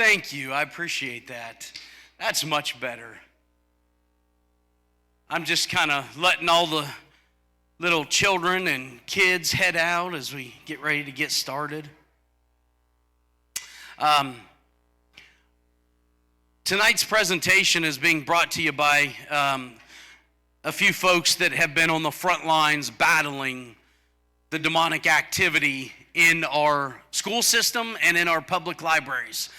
Thank you. I appreciate that. That's much better. I'm just kind of letting all the little children and kids head out as we get ready to get started. Tonight's presentation is being brought to you by a few folks that have been on the front lines battling the demonic activity in our school system and in our public libraries.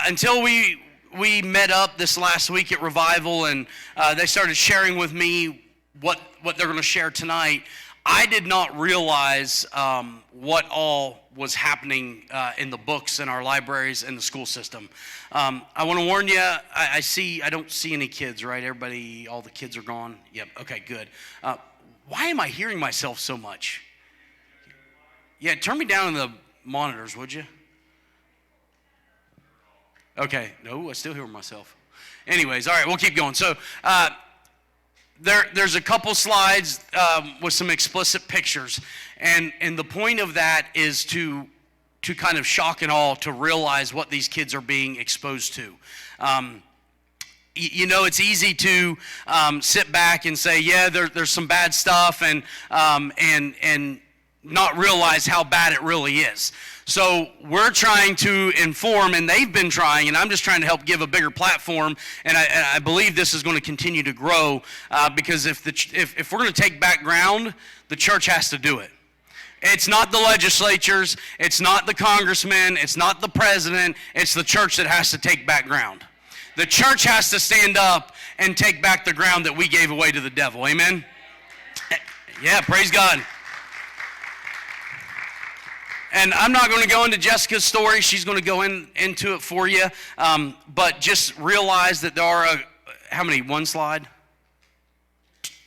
Until we met up this last week at Revival and they started sharing with me what they're going to share tonight, I did not realize what all was happening in the books in our libraries and the school system. I want to warn you, I don't see any kids, right? All the kids are gone? Yep, okay, good. Why am I hearing myself so much? Yeah, turn me down in the monitors, would you? Okay, no, I still hear myself. Anyways, all right, we'll keep going. So there's a couple slides with some explicit pictures, and the point of that is to kind of shock and awe, to realize what these kids are being exposed to. You know, it's easy to sit back and say, yeah, there's some bad stuff, and not realize how bad it really is. So we're trying to inform, and they've been trying, and I'm just trying to help give a bigger platform, and I believe this is going to continue to grow because if we're going to take back ground, the church has to do it. It's not the legislatures, it's not the congressmen, it's not the president, it's the church that has to take back ground. The church has to stand up and take back the ground that we gave away to the devil. Amen? Yeah, praise God. And I'm not going to go into Jessica's story. She's going to go into it for you. But just realize that there are, how many? One slide?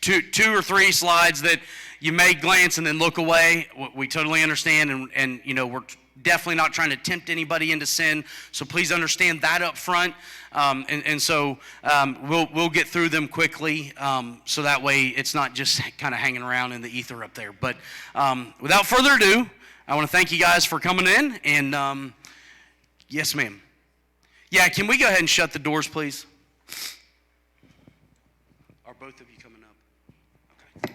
Two or three slides that you may glance and then look away. We totally understand. And you know, we're definitely not trying to tempt anybody into sin. So please understand that up front. So we'll get through them quickly. So that way it's not just kind of hanging around in the ether up there. But without further ado, I want to thank you guys for coming in, and yes, ma'am. Yeah, can we go ahead and shut the doors, please? Are both of you coming up? Okay.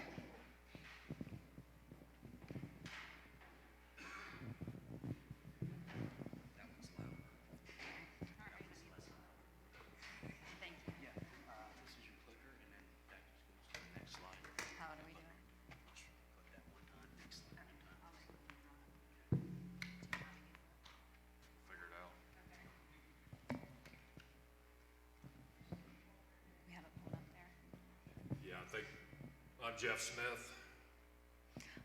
That one's loud. Thank you. Yeah, this is your clicker, and then that just goes to the next slide. How do we do it? Put that one on, next slide. Figure it out. We have it pulled up there. Yeah, I think I'm Jeff Smith.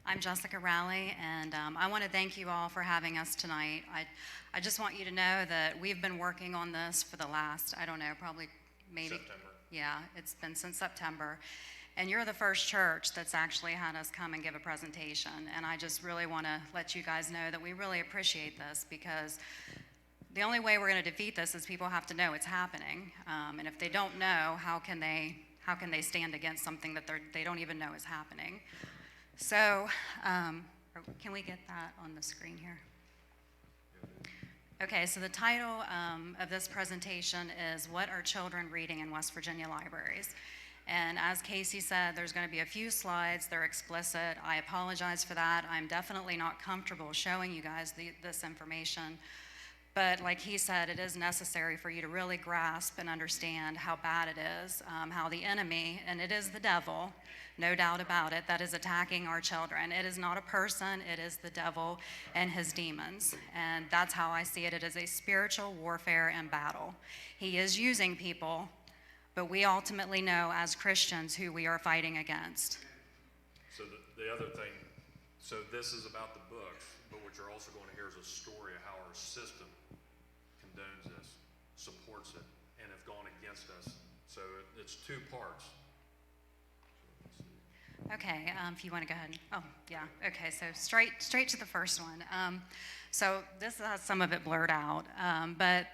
I'm Jessica Rowley, and I want to thank you all for having us tonight. I just want you to know that we've been working on this for the last, I don't know, probably maybe. September. Yeah, it's been since September. And you're the first church that's actually had us come and give a presentation. And I just really want to let you guys know that we really appreciate this, because the only way we're going to defeat this is people have to know it's happening. And if they don't know, how can they stand against something that they don't even know is happening? So, can we get that on the screen here? Okay, so the title of this presentation is What Are Children Reading in West Virginia Libraries? And as Casey said, there's going to be a few slides. They're explicit. I apologize for that. I'm definitely not comfortable showing you guys this information. But like he said, it is necessary for you to really grasp and understand how bad it is, how the enemy, and it is the devil, no doubt about it, that is attacking our children. It is not a person, it is the devil and his demons. And that's how I see it. It is a spiritual warfare and battle. He is using people, but we ultimately know as Christians who we are fighting against. So the other thing, so this is about the books, but what you're also going to hear is a story of how our system condones this, supports it, and have gone against us. So it's two parts. Okay, if you want to go ahead. Oh, yeah. Okay, so straight to the first one. So this has some of it blurred out, but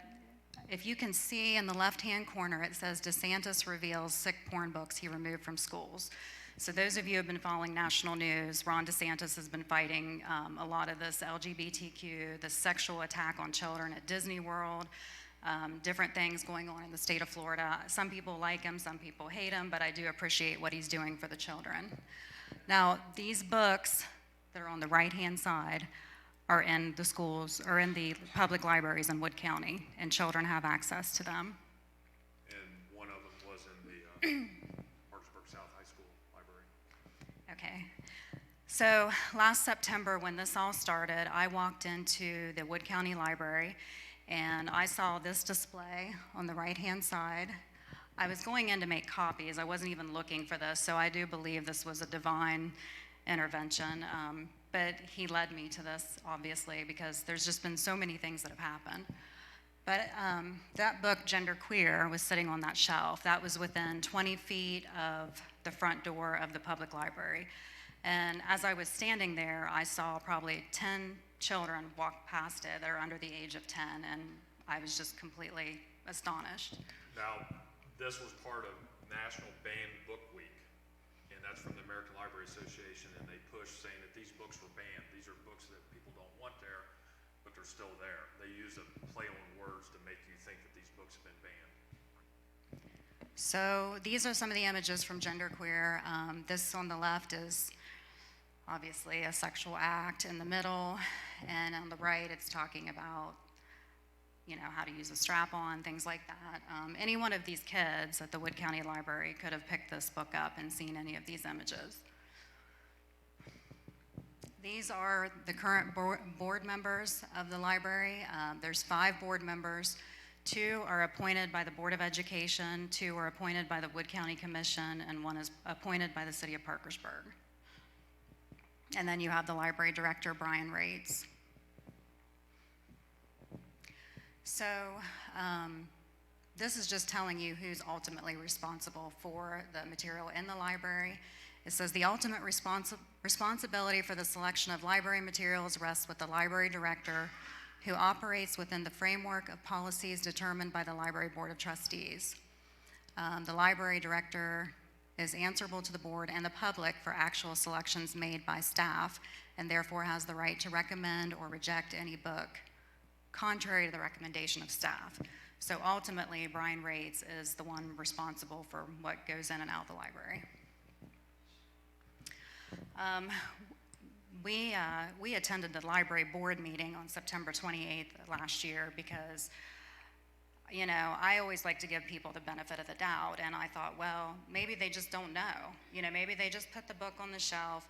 if you can see in the left-hand corner, it says DeSantis reveals sick porn books he removed from schools. So those of you who have been following national news, Ron DeSantis has been fighting a lot of this LGBTQ, the sexual attack on children at Disney World. different things going on in the state of Florida. Some people like him, some people hate him, but I do appreciate what he's doing for the children. Now, these books that are on the right-hand side are in the schools, or in the public libraries in Wood County, and children have access to them. And one of them was in the Parkersburg South High School library. Okay. So last September, when this all started, I walked into the Wood County Library, and I saw this display on the right-hand side. I was going in to make copies. I wasn't even looking for this, so I do believe this was a divine intervention. But he led me to this, obviously, because there's just been so many things that have happened. But that book, Genderqueer, was sitting on that shelf. That was within 20 feet of the front door of the public library. And as I was standing there, I saw probably 10 children walk past it that are under the age of 10, and I was just completely astonished. Now, this was part of National Banned Book Week, and that's from the American Library Association, and they pushed saying that these books were banned. These are books that people don't want there, but they're still there. They use a play on words to make you think that these books have been banned. So these are some of the images from Genderqueer. This on the left is obviously a sexual act in the middle, and on the right it's talking about, you know, how to use a strap-on, things like that. Any one of these kids at the Wood County Library could have picked this book up and seen any of these images. These are the current board members of the library. There's 5 board members. 2 are appointed by the Board of Education, 2 are appointed by the Wood County Commission, and 1 is appointed by the City of Parkersburg. And then you have the library director, Brian Rates. So this is just telling you who's ultimately responsible for the material in the library. It says the ultimate responsibility for the selection of library materials rests with the library director, who operates within the framework of policies determined by the Library Board of Trustees. The library director is answerable to the board and the public for actual selections made by staff, and therefore has the right to recommend or reject any book contrary to the recommendation of staff. So ultimately, Brian Rates is the one responsible for what goes in and out of the library. We attended the library board meeting on September 28th last year because, you know, I always like to give people the benefit of the doubt, and I thought, well, maybe they just don't know. You know, maybe they just put the book on the shelf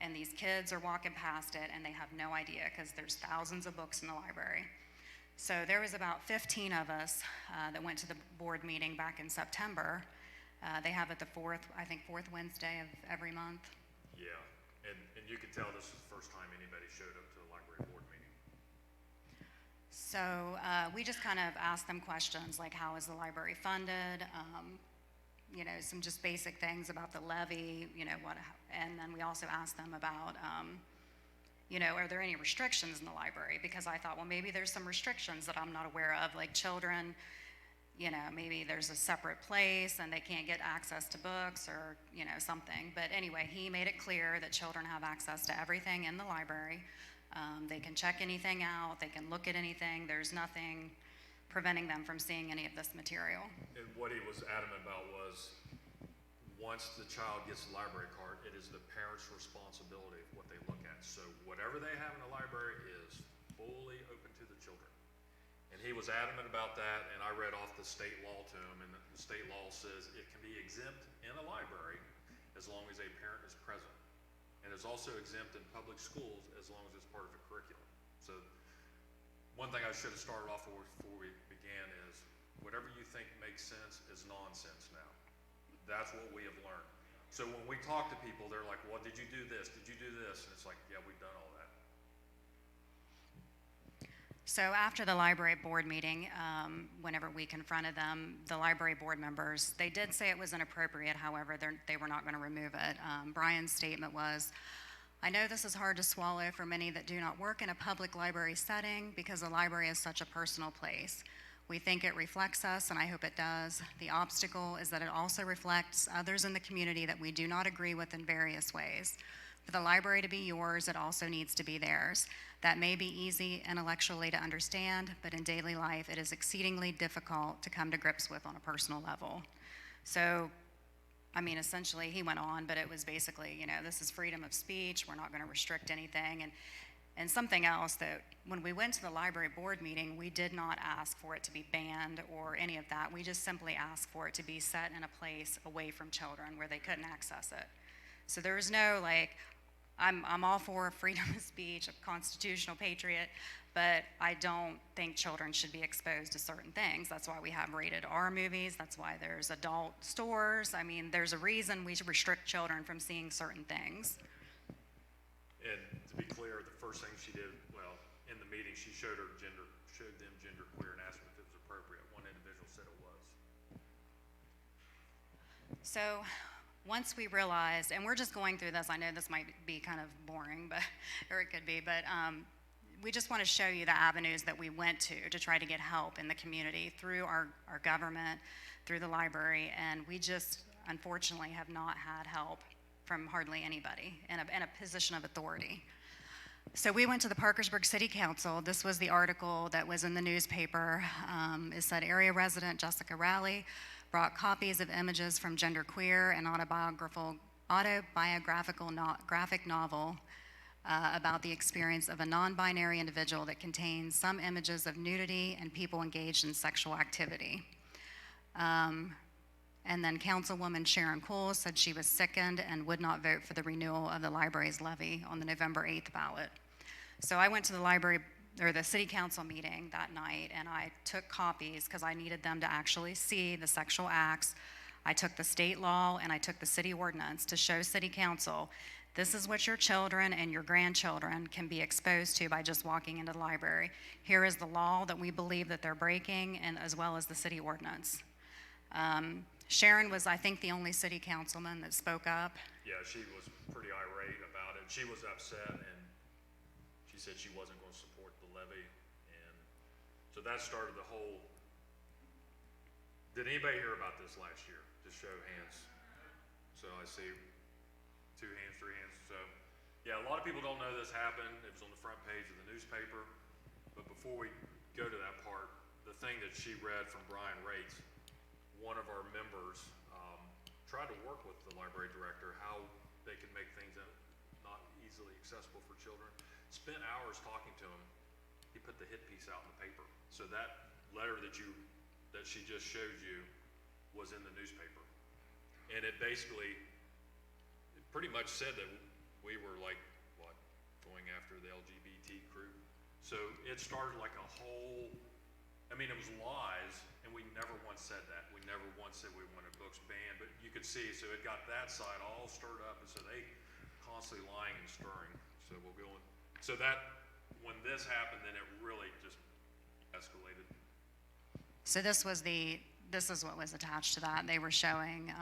and these kids are walking past it and they have no idea because there's thousands of books in the library. So there was about 15 of us that went to the board meeting back in September. They have it the fourth Wednesday of every month. Yeah, and you can tell this is the first time anybody showed up to the library board meeting. So we just kind of asked them questions like, how is the library funded? You know, some just basic things about the levy, you know, and then we also asked them about, you know, are there any restrictions in the library? Because I thought, well, maybe there's some restrictions that I'm not aware of, like children, you know, maybe there's a separate place and they can't get access to books or, you know, something. But anyway, he made it clear that children have access to everything in the library. They can check anything out, they can look at anything, there's nothing preventing them from seeing any of this material. And what he was adamant about was, once the child gets the library card, it is the parent's responsibility of what they look at. So whatever they have in the library is fully open to the children. And he was adamant about that, and I read off the state law to him, and the state law says it can be exempt in a library as long as a parent is present. And it's also exempt in public schools as long as it's part of a curriculum. So one thing I should have started off with before we began is, whatever you think makes sense is nonsense now. That's what we have learned. So when we talk to people, they're like, well, did you do this? Did you do this? And it's like, yeah, we've done all that. So after the library board meeting, whenever we confronted them, the library board members, they did say it was inappropriate. However, they were not going to remove it. Brian's statement was, I know this is hard to swallow for many that do not work in a public library setting because the library is such a personal place. We think it reflects us, and I hope it does. The obstacle is that it also reflects others in the community that we do not agree with in various ways. For the library to be yours, it also needs to be theirs. that may be easy intellectually to understand, but in daily life it is exceedingly difficult to come to grips with on a personal level. So, I mean, essentially he went on, but it was basically, this is freedom of speech, we're not going to restrict anything. And something else, that when we went to the library board meeting, we did not ask for it to be banned or any of that. We just simply asked for it to be set in a place away from children where they couldn't access it. So there was no I'm all for freedom of speech, a constitutional patriot, but I don't think children should be exposed to certain things. That's why we have rated R movies. That's why there's adult stores. I mean, there's a reason we restrict children from seeing certain things. And to be clear, the first thing she did, in the meeting, she showed them genderqueer and asked them if it was appropriate. One individual said it was. So once we realized, and we're just going through this, I know this might be kind of boring, or it could be, but we just want to show you the avenues that we went to try to get help in the community through our government, through the library, and we just unfortunately have not had help from hardly anybody in a position of authority. So we went to the Parkersburg City Council. This was the article that was in the newspaper. It said area resident Jessica Rowley brought copies of images from Genderqueer, an autobiographical graphic novel about the experience of a non-binary individual that contains some images of nudity and people engaged in sexual activity. And then Councilwoman Sharon Cole said she was sickened and would not vote for the renewal of the library's levy on the November 8th ballot. So I went to the city council meeting that night, and I took copies because I needed them to actually see the sexual acts. I took the state law and I took the city ordinance to show city council, this is what your children and your grandchildren can be exposed to by just walking into the library. Here is the law that we believe that they're breaking, and as well as the city ordinance. Sharon was, I think, the only city councilman that spoke up. Yeah, she was pretty irate about it. She was upset, and she said she wasn't going to support the levy. And so that started the whole. Did anybody hear about this last year? Just show hands. So I see 2 hands, 3 hands. So yeah, a lot of people don't know this happened. It was on the front page of the newspaper. But before we go to that part, the thing that she read from Brian Rates, one of our members tried to work with the library director how they could make things not easily accessible for children. Spent hours talking to him. He put the hit piece out in the paper. So that letter that she just showed you was in the newspaper. And it pretty much said that we were going after the LGBT group. So it started like a whole, it was lies, and we never once said that. We never once said we wanted books banned, but you could see, so it got that side all stirred up, and so they constantly lying and stirring. So we'll go on. So when this happened, then it really just escalated. So this is what was attached to that. They were showing,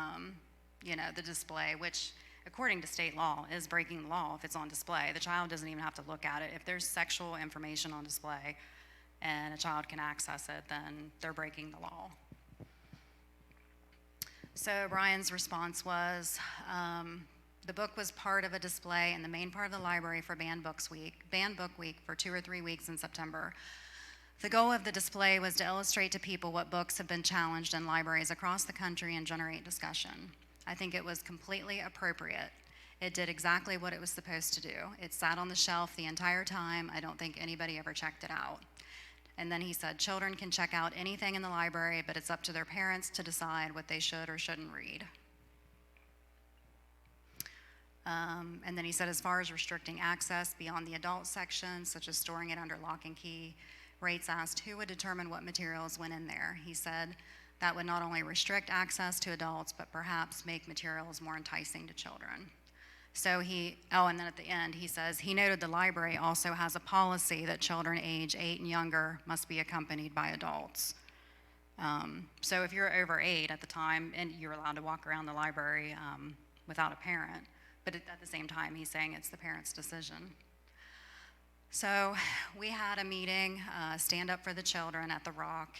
the display, which according to state law is breaking the law if it's on display. The child doesn't even have to look at it. If there's sexual information on display and a child can access it, then they're breaking the law. So Brian's response was, the book was part of a display in the main part of the library for Banned Book Week for 2 or 3 weeks in September. The goal of the display was to illustrate to people what books have been challenged in libraries across the country and generate discussion. I think it was completely appropriate. It did exactly what it was supposed to do. It sat on the shelf the entire time. I don't think anybody ever checked it out. And then he said, children can check out anything in the library, but it's up to their parents to decide what they should or shouldn't read. And then he said, as far as restricting access beyond the adult section, such as storing it under lock and key, Rates asked who would determine what materials went in there. He said that would not only restrict access to adults, but perhaps make materials more enticing to children. So and then at the end, he says, he noted the library also has a policy that children age 8 and younger must be accompanied by adults. So if you're over 8 at the time, and you're allowed to walk around the library without a parent, but at the same time, he's saying it's the parent's decision. So we had a meeting, Stand Up for the Children at the Rock,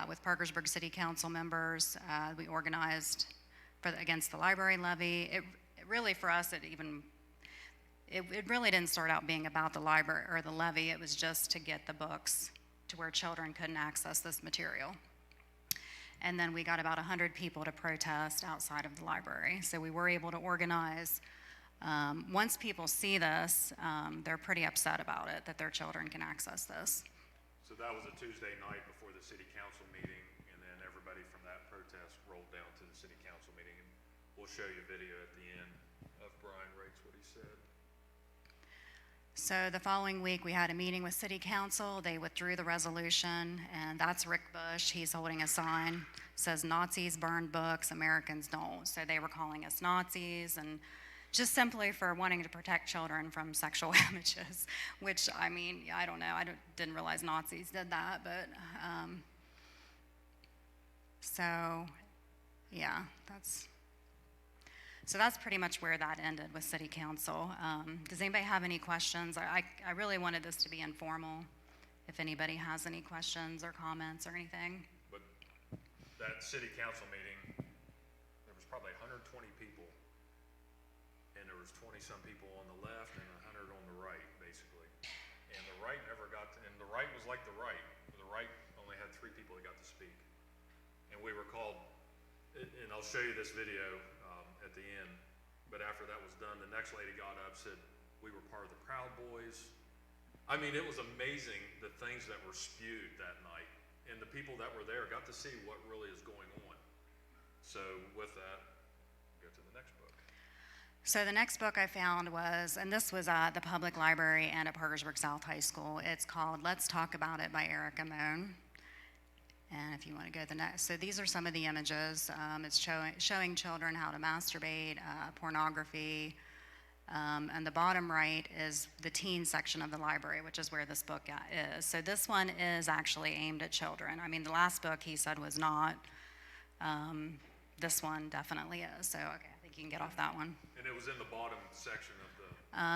with Parkersburg City Council members. We organized against the library levy. It really, for us, it really didn't start out being about the library or the levy. It was just to get the books to where children couldn't access this material. And then we got about 100 people to protest outside of the library. So we were able to organize. Once people see this, they're pretty upset about it, that their children can access this. So that was a Tuesday night before the city council meeting, and then everybody from that protest rolled down to the city council meeting. And we'll show you a video at the end of Brian Rates, what he said. So the following week, we had a meeting with City Council. They withdrew the resolution, and that's Rick Bush. He's holding a sign, says Nazis burn books, Americans don't. So they were calling us Nazis, and just simply for wanting to protect children from sexual images, which, I mean, I don't know. Didn't realize Nazis did that, but so, yeah, So that's pretty much where that ended with City Council. Does anybody have any questions? I really wanted this to be informal. If anybody has any questions or comments or anything. But that city council meeting, there was probably 120 people, and there was 20-some people on the left and 100 on the right, basically. And the right never got to, and the right was like the right. The right only had 3 people that got to speak. And we were called, and I'll show you this video at the end, but after that was done, the next lady got up, said we were part of the Proud Boys. I mean, it was amazing the things that were spewed that night, and the people that were there got to see what really is going on. So with that, go to the next book. So the next book I found was, and this was at the public library and at Parkersburg South High School. It's called Let's Talk About It by Erica Moon. And if you want to go to the next, so these are some of the images. It's showing children how to masturbate, pornography, and the bottom right is the teen section of the library, which is where this book is. So this one is actually aimed at children. I mean, the last book he said was not. This one definitely is. So, okay, I think you can get off that one. And it was in the bottom section of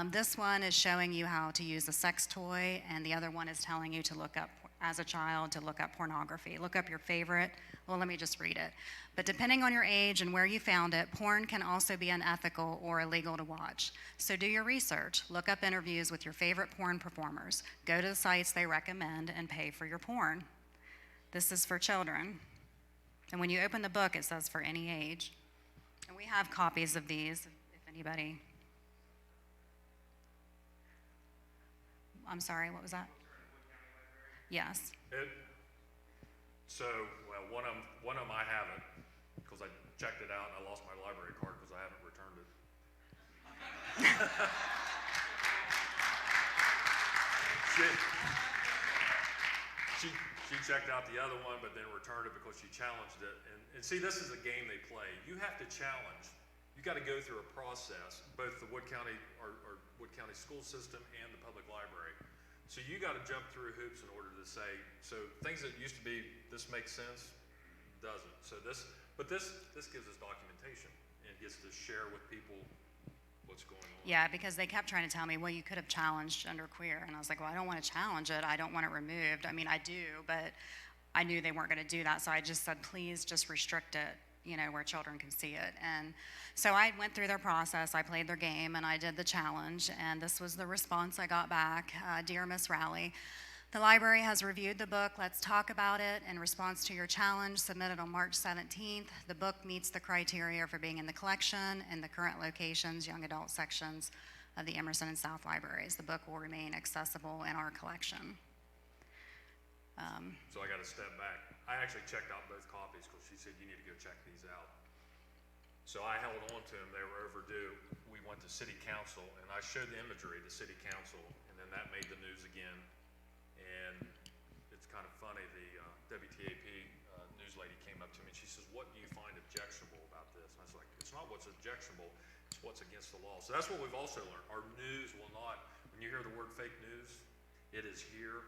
the... This one is showing you how to use a sex toy, and the other one is telling you to look up, as a child, to look up pornography. Look up your favorite. Well, let me just read it. But depending on your age and where you found it, porn can also be unethical or illegal to watch. So do your research. Look up interviews with your favorite porn performers. Go to the sites they recommend and pay for your porn. This is for children. And when you open the book, it says for any age. And we have copies of these, if anybody. I'm sorry, what was that? Yes. So, well, one of them I haven't, because I checked it out and I lost my library card because I haven't returned it. She checked out the other one, but then returned it because she challenged it. And see, this is a game they play. You have to challenge. You got to go through a process, both the Wood County or Wood County school system and the public library. So you got to jump through hoops in order to say, so things that used to be, this makes sense, doesn't. So this gives us documentation and gets to share with people what's going on. Yeah, because they kept trying to tell me, well, you could have challenged genderqueer. And I was like, well, I don't want to challenge it. I don't want it removed. I mean, I do, but I knew they weren't going to do that. So I just said, please just restrict it, you know, where children can see it. And so I went through their process, I played their game, and I did the challenge, and this was the response I got back. Dear Miss Rowley, the library has reviewed the book, Let's Talk About It, in response to your challenge submitted on March 17th. The book meets the criteria for being in the collection in the current locations, young adult sections of the Emerson and South libraries. The book will remain accessible in our collection. So I got to step back. I actually checked out both copies because she said, you need to go check these out. So I held on to them. They were overdue. We went to city council, and I showed the imagery to city council, and then that made the news again. And it's kind of funny, the WTAP news lady came up to me, and she says, what do you find objectionable about this? And I was like, it's not what's objectionable, it's what's against the law. So that's what we've also learned. Our news will not, when you hear the word fake news, it is here,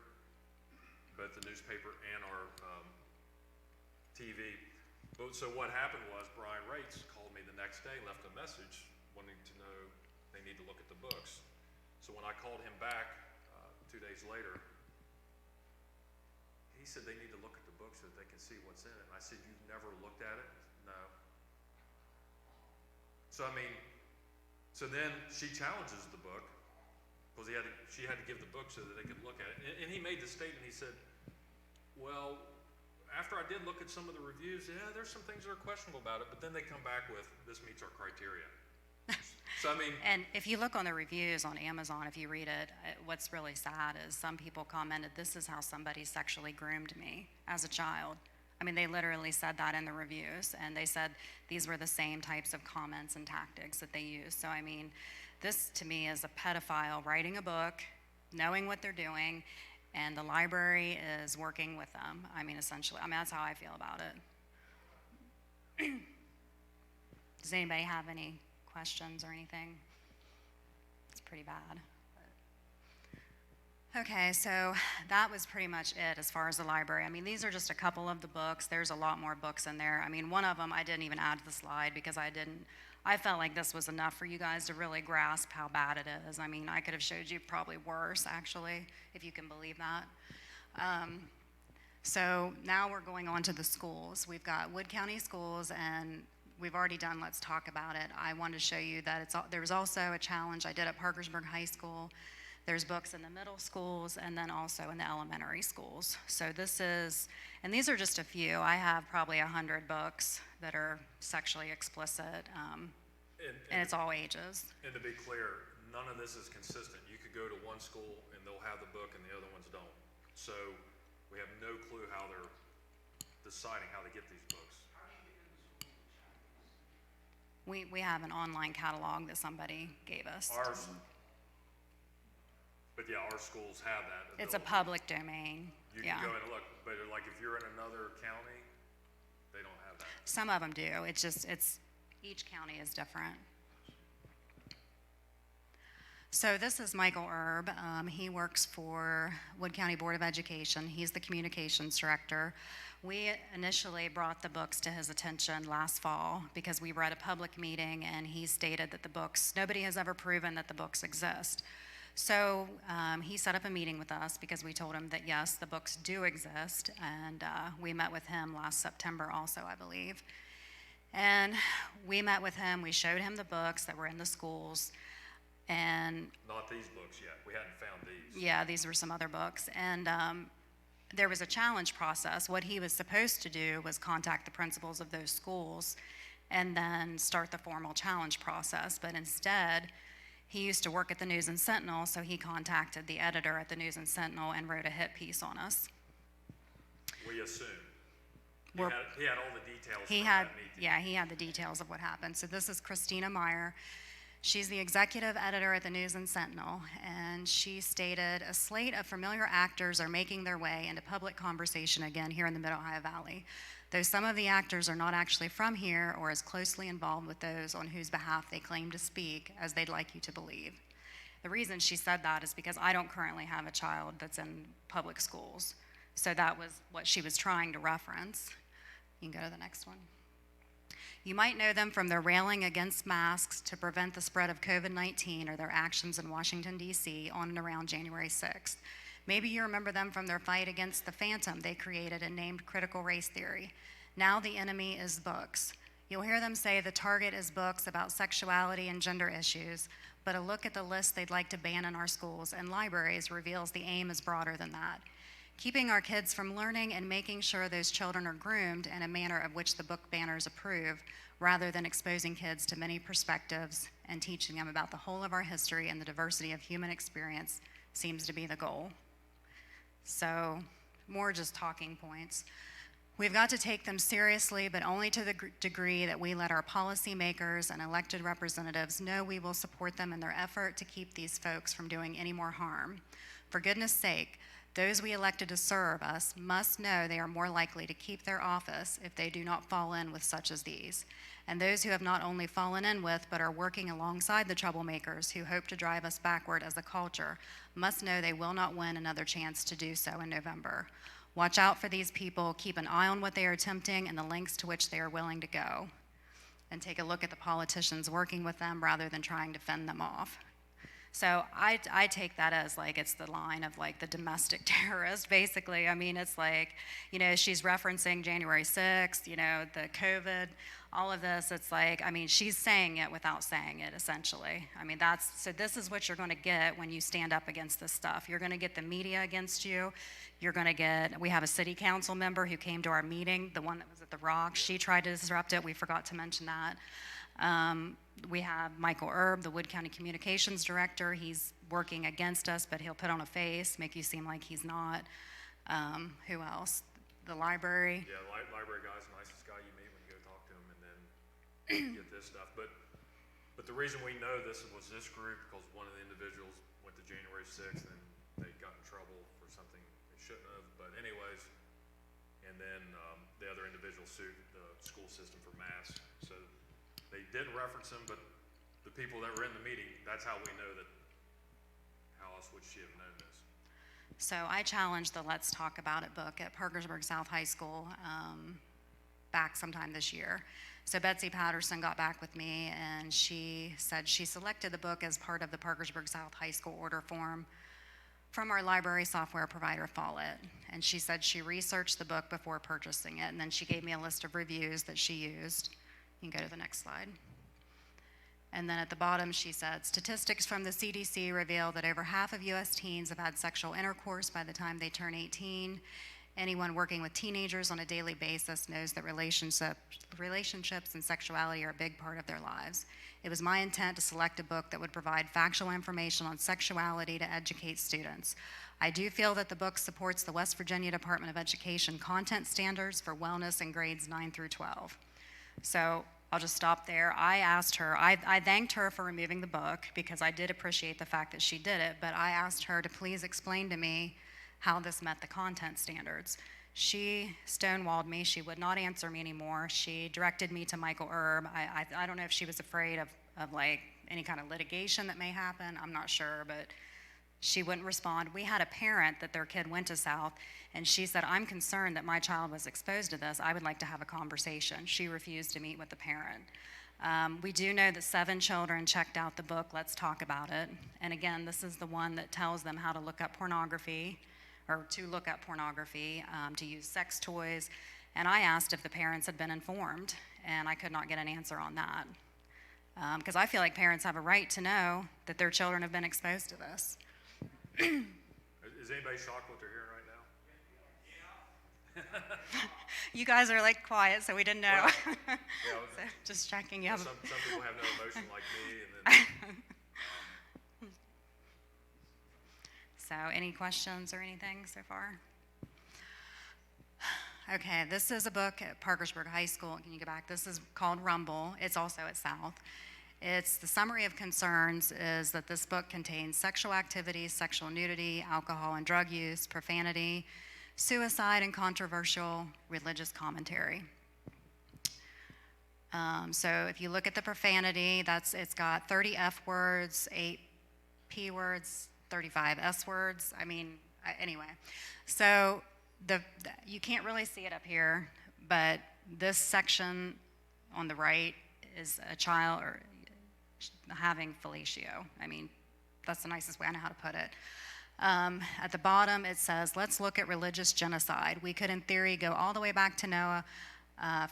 both the newspaper and our TV. So what happened was Brian Rates called me the next day, left a message wanting to know they need to look at the books. So when I called him back 2 days later, he said they need to look at the book so that they can see what's in it. And I said, you've never looked at it? No. So I mean, so then she challenges the book. because she had to give the book so that they could look at it. And he made the statement, he said, well, after I did look at some of the reviews, yeah, there's some things that are questionable about it, but then they come back with, this meets our criteria. So, I mean, And if you look on the reviews on Amazon, if you read it, what's really sad is some people commented, this is how somebody sexually groomed me as a child. I mean, they literally said that in the reviews, and they said these were the same types of comments and tactics that they used. So, I mean, this to me is a pedophile writing a book, knowing what they're doing, and the library is working with them. I mean, essentially, I mean, that's how I feel about it. Does anybody have any questions or anything? It's pretty bad. Okay, so that was pretty much it as far as the library. I mean, these are just a couple of the books. There's a lot more books in there. I mean, one of them I didn't even add to the slide because I felt like this was enough for you guys to really grasp how bad it is. I mean, I could have showed you probably worse, actually, if you can believe that. So now we're going on to the schools. We've got Wood County Schools, and we've already done Let's Talk About It. I wanted to show you that there's also a challenge I did at Parkersburg High School. There's books in the middle schools and then also in the elementary schools. So these are just a few. I have probably 100 books that are sexually explicit, and it's all ages. And to be clear, none of this is consistent. You could go to one school and they'll have the book and the other ones don't. So we have no clue how they're deciding how to get these books. We have an online catalog that somebody gave us. But yeah, our schools have that ability. It's a public domain. You Yeah. can go and look, but like if you're in another county, they don't have that. Some of them do. Each county is different. So this is Michael Erb. He works for Wood County Board of Education. He's the communications director. We initially brought the books to his attention last fall because we were at a public meeting and he stated that nobody has ever proven that the books exist. So he set up a meeting with us because we told him that yes, the books do exist, and we met with him last September also, I believe. And we met with him, we showed him the books that were in the schools, and Not these books yet. We hadn't found these. yeah, these were some other books. And there was a challenge process. What he was supposed to do was contact the principals of those schools and then start the formal challenge process, but instead, he used to work at the News and Sentinel, so he contacted the editor at the News and Sentinel and wrote a hit piece on us. We assume. He We're- had all the details He from had, that meeting. yeah, he had the details of what happened. So this is Christina Meyer. She's the executive editor at the News and Sentinel, and she stated, a slate of familiar actors are making their way into public conversation again here in the Mid-Ohio Valley. Though some of the actors are not actually from here or as closely involved with those on whose behalf they claim to speak as they'd like you to believe. The reason she said that is because I don't currently have a child that's in public schools. So that was what she was trying to reference. You can go to the next one. You might know them from their railing against masks to prevent the spread of COVID-19 or their actions in Washington, D.C. on and around January 6th. Maybe you remember them from their fight against the phantom they created and named critical race theory. Now the enemy is books. You'll hear them say the target is books about sexuality and gender issues, but a look at the list they'd like to ban in our schools and libraries reveals the aim is broader than that. Keeping our kids from learning and making sure those children are groomed in a manner of which the book banners approve, rather than exposing kids to many perspectives and teaching them about the whole of our history and the diversity of human experience seems to be the goal. So, more just talking points. We've got to take them seriously, but only to the degree that we let our policymakers and elected representatives know we will support them in their effort to keep these folks from doing any more harm. For goodness sake, those we elected to serve us must know they are more likely to keep their office if they do not fall in with such as these. And those who have not only fallen in with, but are working alongside the troublemakers who hope to drive us backward as a culture must know they will not win another chance to do so in November. Watch out for these people, keep an eye on what they are attempting and the lengths to which they are willing to go, and take a look at the politicians working with them rather than trying to fend them off. So I take that as like it's the line of like the domestic terrorist, basically. I mean, it's like, you know, she's referencing January 6th, you know, the COVID, all of this, it's like, I mean, she's saying it without saying it, essentially. I mean, so this is what you're going to get when you stand up against this stuff. You're going to get the media against you. You're going to get, we have a city council member who came to our meeting, the one that was at the Rock. She tried to disrupt it. We forgot to mention that. We have Michael Erb, the Wood County Communications Director. He's working against us, but he'll put on a face, make you seem like he's not. Who else? The library. Yeah, library guy's the nicest guy you meet when you go talk to him, and then get this stuff. But the reason we know this was this group, because one of the individuals went to January 6th and they got in trouble for something they shouldn't have. But anyways, and then the other individual sued the school system for masks. So they didn't reference him, but the people that were in the meeting, that's how we know that. How else would she have known this? So I challenged the Let's Talk About It book at Parkersburg South High School back sometime this year. So Betsy Patterson got back with me, and she said she selected the book as part of the Parkersburg South High School order form from our library software provider, Follett. And she said she researched the book before purchasing it, and then she gave me a list of reviews that she used. You can go to the next slide. And then at the bottom, she said, statistics from the CDC reveal that over half of U.S. teens have had sexual intercourse by the time they turn 18. Anyone working with teenagers on a daily basis knows that relationships and sexuality are a big part of their lives. It was my intent to select a book that would provide factual information on sexuality to educate students. I do feel that the book supports the West Virginia Department of Education content standards for wellness in grades 9 through 12. So I'll just stop there. I asked her, I thanked her for removing the book because I did appreciate the fact that she did it, but I asked her to please explain to me how this met the content standards. She stonewalled me. She would not answer me anymore. She directed me to Michael Erb. I don't know if she was afraid of like any kind of litigation that may happen. I'm not sure, but she wouldn't respond. We had a parent that their kid went to South, and she said, I'm concerned that my child was exposed to this. I would like to have a conversation. She refused to meet with the parent. We do know that 7 children checked out the book, Let's Talk About It. And again, this is the one that tells them how to look up pornography, or to look up pornography, to use sex toys. And I asked if the parents had been informed, and I could not get an answer on that. Because I feel like parents have a right to know that their children have been exposed to this. Is anybody shocked what they're hearing right now? You guys are like quiet, so we didn't know. Well, yeah, So, just checking you. some people have no emotion like me, and then So, any questions or anything so far? Okay, this is a book at Parkersburg High School. Can you go back? This is called Rumble. It's also at South. It's the summary of concerns is that this book contains sexual activities, sexual nudity, alcohol and drug use, profanity, suicide, and controversial religious commentary. So if you look at the profanity, it's got 30 F words, 8 P words, 35 S words. I mean, anyway. So you can't really see it up here, but this section on the right is a child or having fellatio. I mean, that's the nicest way I know how to put it. At the bottom, it says, let's look at religious genocide. We could, in theory, go all the way back to Noah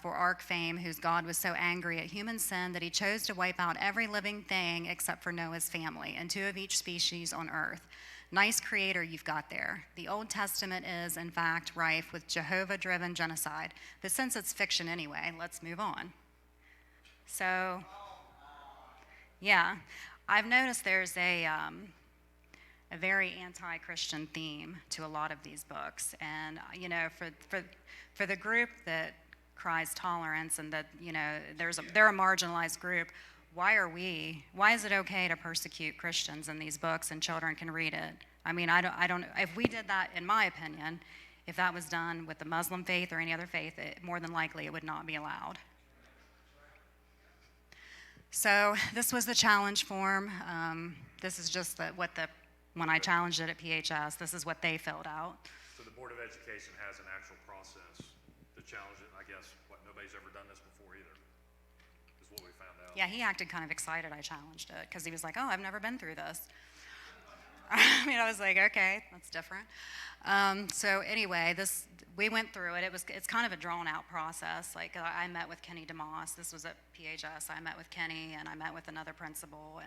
for Ark fame, whose God was so angry at human sin that he chose to wipe out every living thing except for Noah's family and 2 of each species on earth. Nice creator you've got there. The Old Testament is, in fact, rife with Jehovah-driven genocide. But since it's fiction anyway, let's move on. So, yeah, I've noticed there's a very anti-Christian theme to a lot of these books. And, you know, for the group that cries tolerance and that, you know, they're a marginalized group, why is it okay to persecute Christians in these books and children can read it? I mean, I don't, if we did that, in my opinion, if that was done with the Muslim faith or any other faith, more than likely it would not be allowed. So this was the challenge form. This is just when I challenged it at PHS, this is what they filled out. So the Board of Education has an actual process to challenge it. I guess, nobody's ever done this before either, is what we found out. Yeah, he acted kind of excited I challenged it because he was like, oh, I've never been through this. I mean, I was like, okay, that's different. So anyway, we went through it. It's kind of a drawn out process. Like I met with Kenny DeMoss. This was at PHS. I met with Kenny and I met with another principal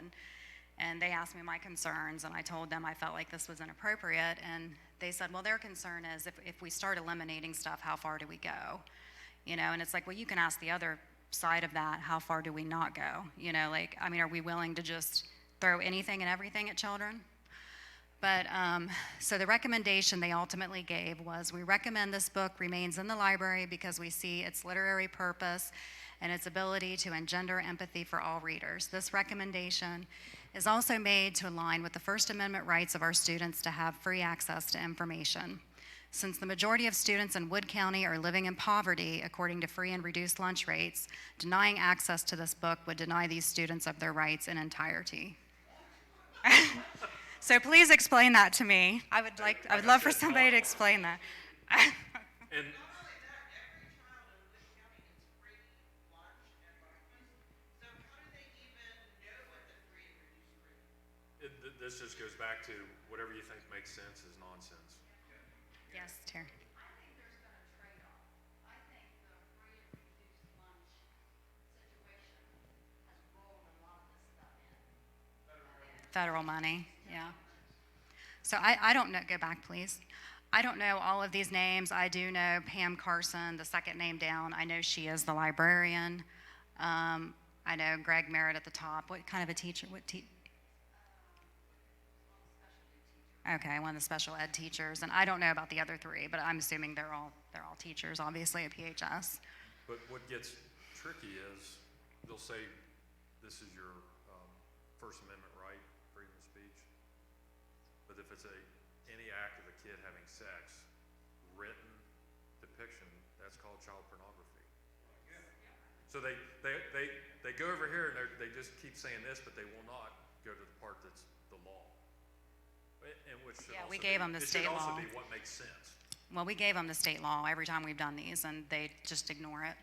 and they asked me my concerns and I told them I felt like this was inappropriate and they said, well, their concern is if we start eliminating stuff, how far do we go? You know, and it's like, well, you can ask the other side of that, how far do we not go? You know, like, I mean, are we willing to just throw anything and everything at children? But, so the recommendation they ultimately gave was, we recommend this book remains in the library because we see its literary purpose and its ability to engender empathy for all readers. This recommendation is also made to align with the First Amendment rights of our students to have free access to information. Since the majority of students in Wood County are living in poverty, according to free and reduced lunch rates, denying access to this book would deny these students of their rights in entirety. So please explain that to me. I would love for somebody to explain that. And this just goes back to whatever you think makes sense is nonsense. Yes, Terry. I think there's been a trade-off. I think the free and reduced lunch situation has rolled a lot of this stuff in. Federal money, yeah. So I don't know, go back please. I don't know all of these names. I do know Pam Carson, the second name down. I know she is the librarian. I know Greg Merritt at the top. What kind of a teacher? Okay, one of the special ed teachers. And I don't know about the other three, but I'm assuming they're all teachers, obviously, at PHS. But what gets tricky is they'll say this is your First Amendment right, freedom of speech. But if it's any act of a kid having sex, written depiction, that's called child pornography. So they go over here and they just keep saying this, but they will not go to the part that's the law. And which should Yeah, also we gave them the it state should also law. be what makes sense. Well, we gave them the state law every time we've done these, and they just ignore it.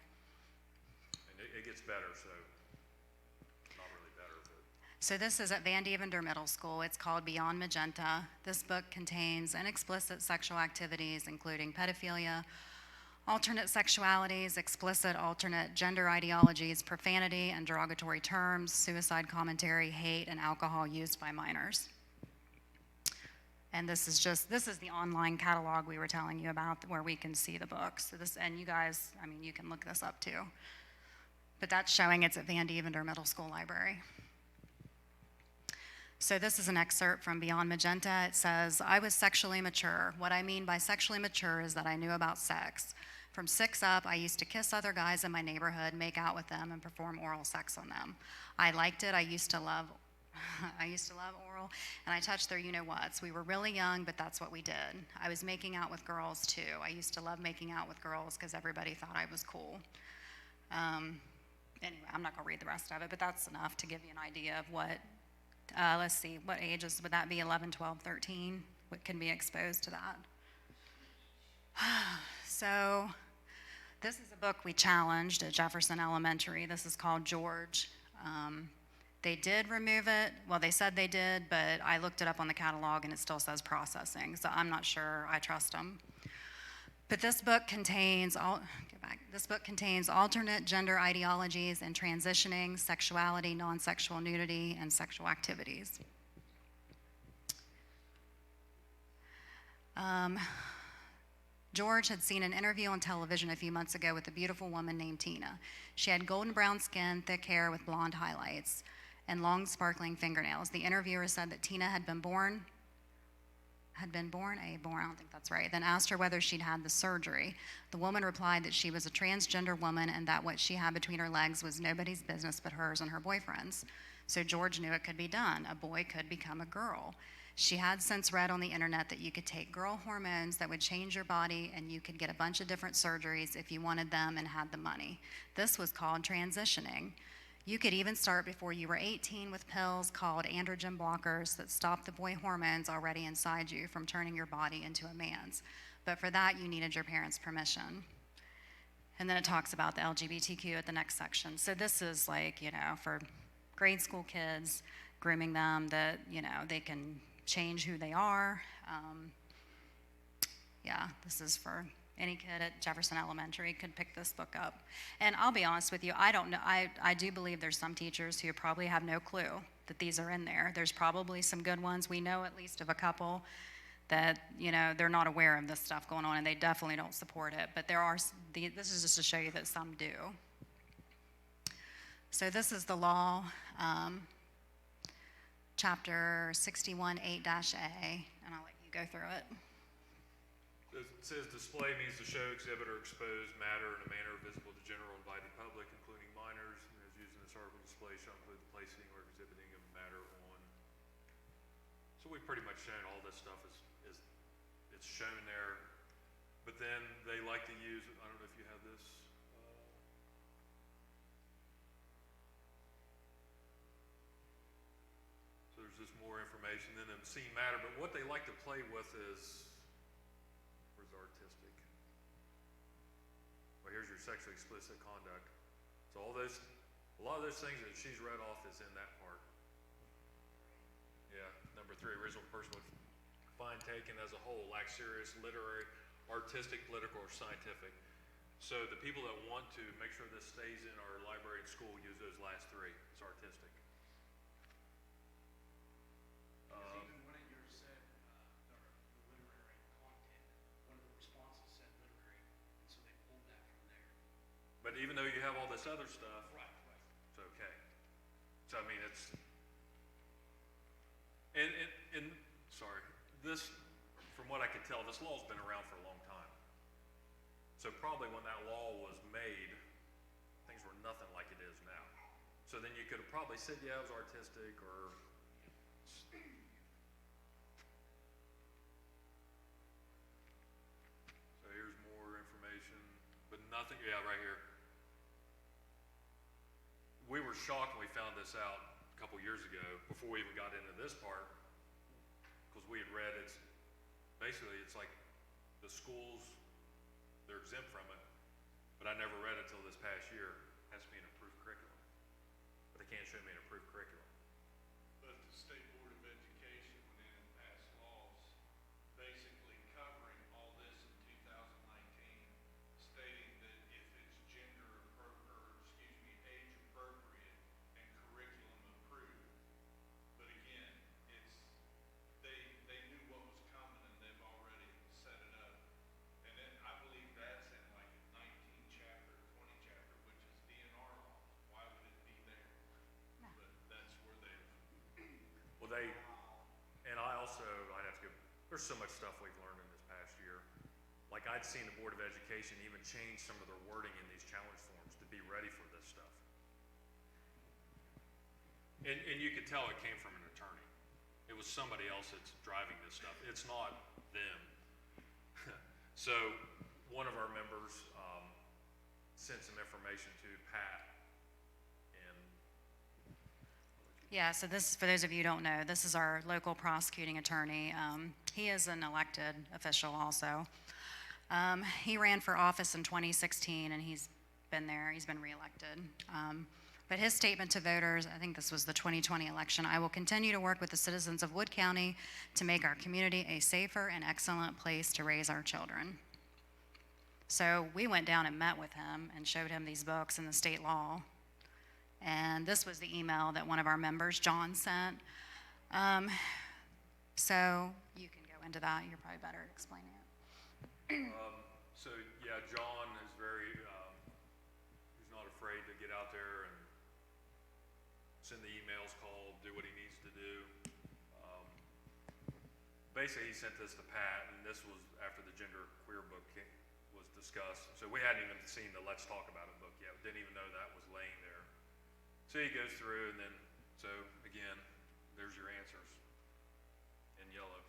And it gets better, so not really better, but. So this is at Van Devender Middle School. It's called Beyond Magenta. This book contains explicit sexual activities, including pedophilia, alternate sexualities, explicit alternate gender ideologies, profanity and derogatory terms, suicide commentary, hate, and alcohol used by minors. And this is the online catalog we were telling you about where we can see the books. So and you guys, I mean, you can look this up too. But that's showing it's at Van Devender Middle School Library. So this is an excerpt from Beyond Magenta. It says, I was sexually mature. What I mean by sexually mature is that I knew about sex. From 6 up, I used to kiss other guys in my neighborhood, make out with them, and perform oral sex on them. I liked it. I used to love oral, and I touched their you-know-whats. We were really young, but that's what we did. I was making out with girls, too. I used to love making out with girls because everybody thought I was cool. Anyway, I'm not going to read the rest of it, but that's enough to give you an idea of what, let's see, what ages would that be, 11, 12, 13? What can be exposed to that? So this is a book we challenged at Jefferson Elementary. This is called George. They did remove it. Well, they said they did, but I looked it up on the catalog and it still says processing, so I'm not sure I trust them. But this book contains alternate gender ideologies and transitioning, sexuality, non-sexual nudity, and sexual activities. George had seen an interview on television a few months ago with a beautiful woman named Tina. She had golden brown skin, thick hair with blonde highlights, and long sparkling fingernails. The interviewer said that Tina had been born, I don't think that's right, then asked her whether she'd had the surgery. The woman replied that she was a transgender woman and that what she had between her legs was nobody's business but hers and her boyfriend's. So George knew it could be done. A boy could become a girl. She had since read on the internet that you could take girl hormones that would change your body and you could get a bunch of different surgeries if you wanted them and had the money. This was called transitioning. You could even start before you were 18 with pills called androgen blockers that stop the boy hormones already inside you from turning your body into a man's. But for that, you needed your parents' permission. And then it talks about the LGBTQ at the next section. So this is like, for grade school kids, grooming them that, they can change who they are. Yeah, this is for any kid at Jefferson Elementary could pick this book up. And I'll be honest with you, I don't know, I do believe there's some teachers who probably have no clue that these are in there. There's probably some good ones. We know at least of a couple that, they're not aware of this stuff going on, and they definitely don't support it. But this is just to show you that some do. So this is the law, chapter 61, 8-A, and I'll let you go through it. It says display means to show, exhibit, or expose matter in a manner visible to general invited public, including minors, and as used in this article, display shall include the placing or exhibiting of matter on. So we've pretty much shown all this stuff is it's shown there, but then they like to use, I don't know if you have this. So there's just more information than obscene matter, but what they like to play with is, where's artistic? Well, here's your sexually explicit conduct. So a lot of those things that she's read off is in that part. Yeah, number 3, original person would find taken as a whole lacks serious literary, artistic, political, or scientific. So the people that want to make sure this stays in our library and school use those last 3. It's artistic. Even when yours said the literary content, one of the responses said literary, and so they pulled that from there. But even though you have all this other stuff, Right. it's okay. So I mean, it's and sorry, this, from what I could tell, this law's been around for a long time. So probably when that law was made, things were nothing like it is now. So then you could have probably said, yeah, it was artistic, or so here's more information, but nothing. Yeah, right here. We were shocked when we found this out a couple years ago, before we even got into this part, because we had read it's like the schools, they're exempt from it, but I never read it until this past year. It has to be an approved curriculum, but they can't show me an approved curriculum. But the State Board of Education went in and passed laws basically covering all this in 2019, stating that if it's gender appropriate, age appropriate and curriculum approved. But again, they knew what was coming and they've already set it up. And then I believe that's in like 19 chapter, 20 chapter, which is DNR laws. Why would it be there? But that's where Well, and I have to go, there's so much stuff we've learned in this past year. Like I'd seen the Board of Education even change some of their wording in these challenge forms to be ready for this stuff. And you could tell it came from an attorney. It was somebody else that's driving this stuff. It's not them. So one of our members sent some information to Pat, and Yeah, so this, for those of you who don't know, this is our local prosecuting attorney. He is an elected official also. He ran for office in 2016, and he's been there, he's been reelected. But his statement to voters, I think this was the 2020 election, I will continue to work with the citizens of Wood County to make our community a safer and excellent place to raise our children. So we went down and met with him and showed him these books and the state law. And this was the email that one of our members, John, sent. So you can go into that, you're probably better at explaining it. so yeah, John is he's not afraid to get out there and send the emails, call, do what he needs to do. Basically, he sent this to Pat, and this was after the gender queer book was discussed. So we hadn't even seen the Let's Talk About It book yet. Didn't even know that was laying there. So he goes through, and then, so again, there's your answers in yellow.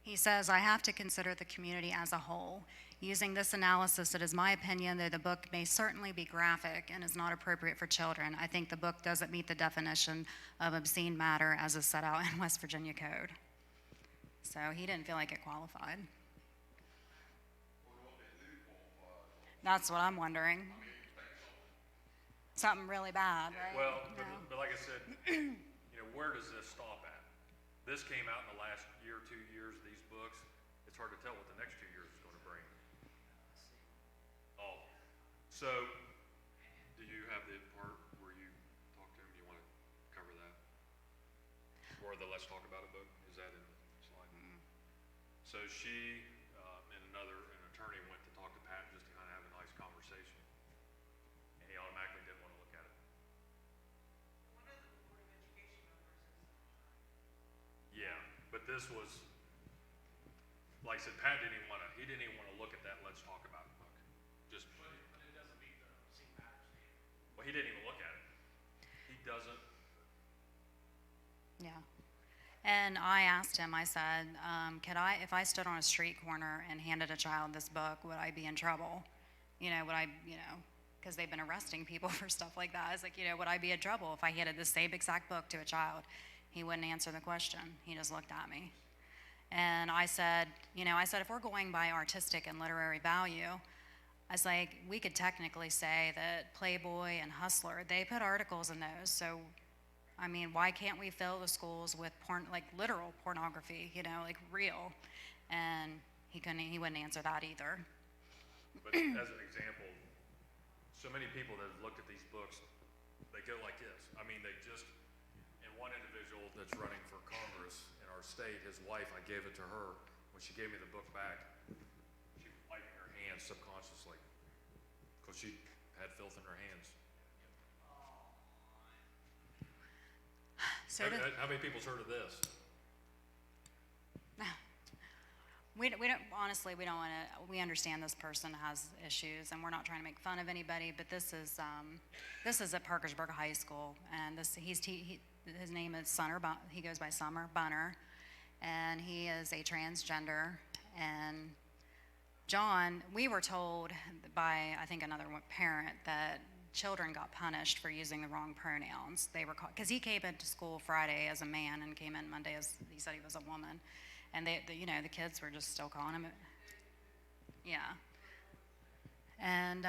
He says, I have to consider the community as a whole. Using this analysis, it is my opinion that the book may certainly be graphic and is not appropriate for children. I think the book doesn't meet the definition of obscene matter as is set out in West Virginia Code. So he didn't feel like it qualified. That's what I'm wondering. Something really bad, right? Well, No. but like I said, where does this stop at? This came out in the last year, 2 years, these books. It's hard to tell what the next 2 years is gonna bring. Oh, so, do you have the part where you talk to him? Do you wanna cover that? Or the let's talk about it book, is that in the slide? So she, and an attorney went to talk to Pat just to kinda have a nice conversation. And he automatically didn't wanna look at it. One of the Board of Education members is an attorney. Yeah, but this was, like I said, Pat didn't even wanna, he didn't even wanna look at that let's talk about it book. Just, But it doesn't meet the same matter standard. well, he didn't even look at it. He doesn't, Yeah. And I asked him, I said, if I stood on a street corner and handed a child this book, would I be in trouble? Because they've been arresting people for stuff like that. I was like, would I be in trouble if I handed the same exact book to a child? He wouldn't answer the question. He just looked at me. And I said, if we're going by artistic and literary value, I was like, we could technically say that Playboy and Hustler, they put articles in those. So, I mean, why can't we fill the schools with literal pornography, like real? And he wouldn't answer that either. but as an example, so many people that have looked at these books, they go like this. I mean, and one individual that's running for Congress in our state, his wife, I gave it to her. When she gave me the book back, she was wiping her hands subconsciously because she had filth in her hands. So How many people's heard of this? we don't honestly, we don't want to. We understand this person has issues, and we're not trying to make fun of anybody. But this is at Parkersburg High School, and his name is Summer. He goes by Summer Bunner, and he is a transgender. And John, we were told by I think another parent that children got punished for using the wrong pronouns. They were called because he came into school Friday as a man and came in Monday as he said he was a woman, and the kids were just still calling him. Yeah. And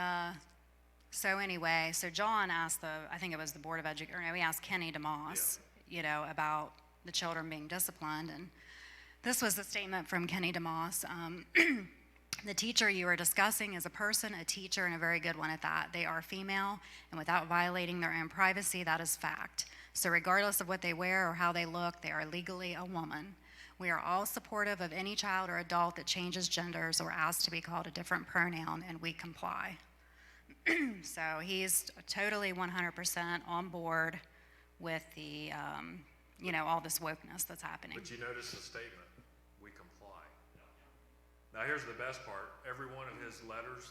so anyway, so John asked I think it was the Board of Education, he asked Kenny DeMoss, about the children being disciplined, and this was the statement from Kenny DeMoss. The teacher you are discussing is a person, a teacher, and a very good one at that. They are female, and without violating their own privacy, that is fact. So regardless of what they wear or how they look, they are legally a woman. We are all supportive of any child or adult that changes genders or asks to be called a different pronoun, and we comply. So he's totally 100% on board with the, all this wokeness that's happening. But you notice the statement, we comply. Now here's the best part. Every one of his letters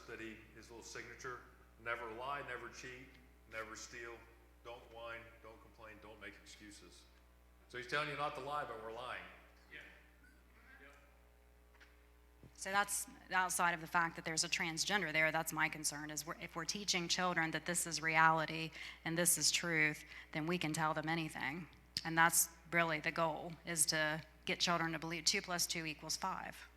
his little signature, never lie, never cheat, never steal, don't whine, don't complain, don't make excuses. So he's telling you not to lie, but we're lying. So that's outside of the fact that there's a transgender there. That's my concern, is if we're teaching children that this is reality and this is truth, then we can tell them anything. And that's really the goal, is to get children to believe 2 + 2 = 5,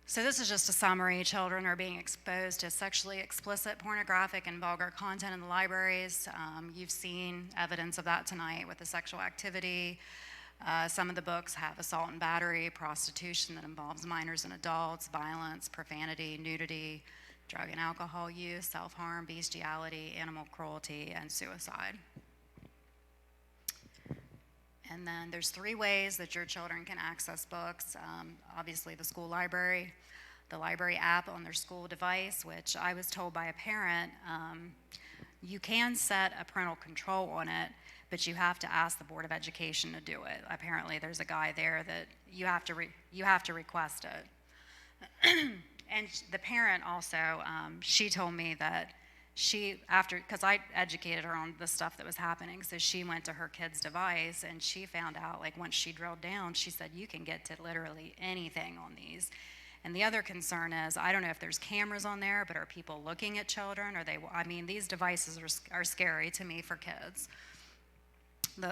So this is just a summary. Children are being exposed to sexually explicit, pornographic, and vulgar content in the libraries. You've seen evidence of that tonight with the sexual activity. Some of the books have assault and battery, prostitution that involves minors and adults, violence, profanity, nudity, drug and alcohol use, self-harm, bestiality, animal cruelty, and suicide. And then there's 3 ways that your children can access books. Obviously the school library, the library app on their school device, which I was told by a parent, you can set a parental control on it, but you have to ask the Board of Education to do it. Apparently there's a guy there that you have to request it. And the parent also, she told me that because I educated her on the stuff that was happening, so she went to her kid's device and she found out, once she drilled down, she said you can get to literally anything on these. And the other concern is, I don't know if there's cameras on there, but are people looking at children? These devices are scary to me for kids.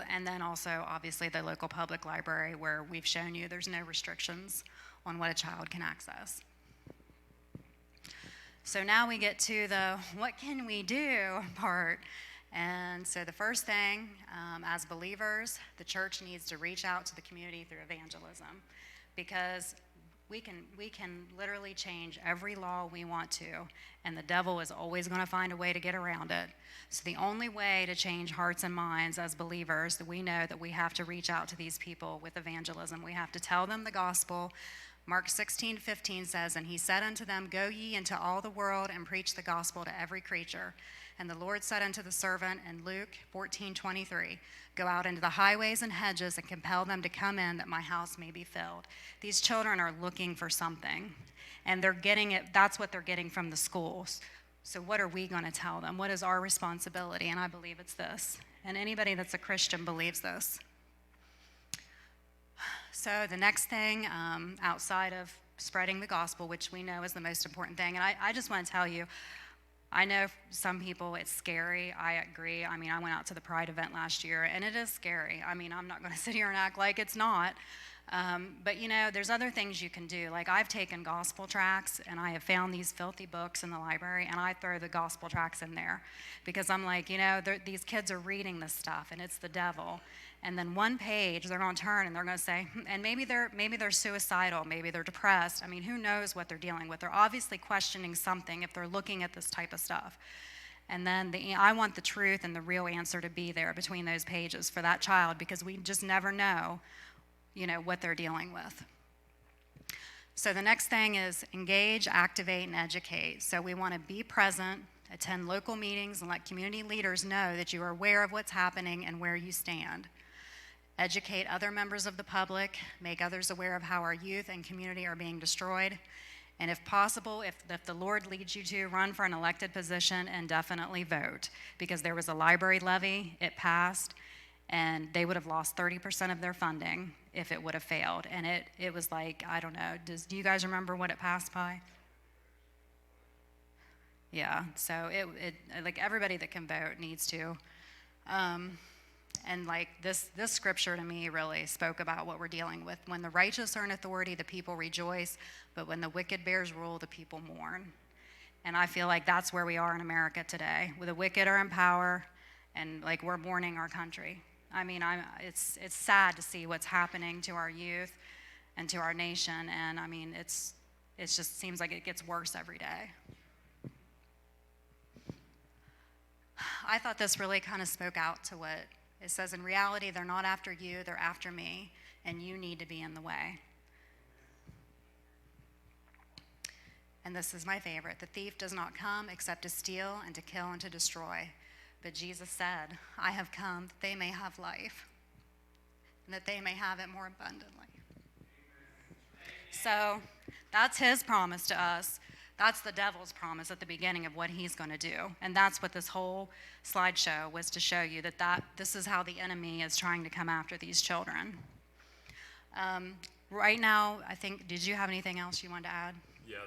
And then also, obviously, the local public library, where we've shown you there's no restrictions on what a child can access. So now we get to the what can we do part. And so the first thing, as believers, the church needs to reach out to the community through evangelism, because we can literally change every law we want to, and the devil is always going to find a way to get around it. So the only way to change hearts and minds as believers, that we know that we have to reach out to these people with evangelism. We have to tell them the gospel. Mark 16:15 says, "And he said unto them, Go ye into all the world and preach the gospel to every creature. And the Lord said unto the servant," in Luke 14:23, "Go out into the highways and hedges and compel them to come in, that my house may be filled." These children are looking for something, and they're getting it. That's what they're getting from the schools. So what are we going to tell them? What is our responsibility? And I believe it's this. And anybody that's a Christian believes this. So the next thing, outside of spreading the gospel, which we know is the most important thing, and I just want to tell you, I know some people it's scary. I agree. I mean, I went out to the Pride event last year, and it is scary. I mean, I'm not going to sit here and act like it's not. But you know, there's other things you can do. Like, I've taken gospel tracts, and I have found these filthy books in the library, and I throw the gospel tracts in there, because I'm like, you know, these kids are reading this stuff, and it's the devil. And then one page, they're going to turn and they're going to say, and maybe they're suicidal, maybe they're depressed. I mean, who knows what they're dealing with? They're obviously questioning something if they're looking at this type of stuff. And then I want the truth and the real answer to be there between those pages for that child, because we just never know, you know, what they're dealing with. So the next thing is engage, activate, and educate. So we want to be present, attend local meetings, and let community leaders know that you are aware of what's happening and where you stand. Educate other members of the public, make others aware of how our youth and community are being destroyed. And if possible, if the Lord leads you to, run for an elected position and definitely vote. Because there was a library levy, it passed, and they would have lost 30% of their funding if it would have failed. And it was like, I don't know, do you guys remember what it passed by? Yeah, so it like, everybody that can vote needs to. And like this scripture to me really spoke about what we're dealing with. When the righteous are in authority, the people rejoice, but when the wicked bears rule, the people mourn. And I feel like that's where we are in America today, where the wicked are in power, and like, we're mourning our country. I mean, it's sad to see what's happening to our youth and to our nation, and I mean, it just seems like it gets worse every day. I thought this really kind of spoke out to what it says. In reality, they're not after you, they're after me, and you need to be in the way. And this is my favorite. The thief does not come except to steal and to kill and to destroy. But Jesus said, I have come that they may have life, and that they may have it more abundantly. So that's his promise to us. That's the devil's promise at the beginning of what he's going to do. And that's what this whole slideshow was, to show you that this is how the enemy is trying to come after these children. Right now, I think, did you have anything else you wanted to add? Yeah,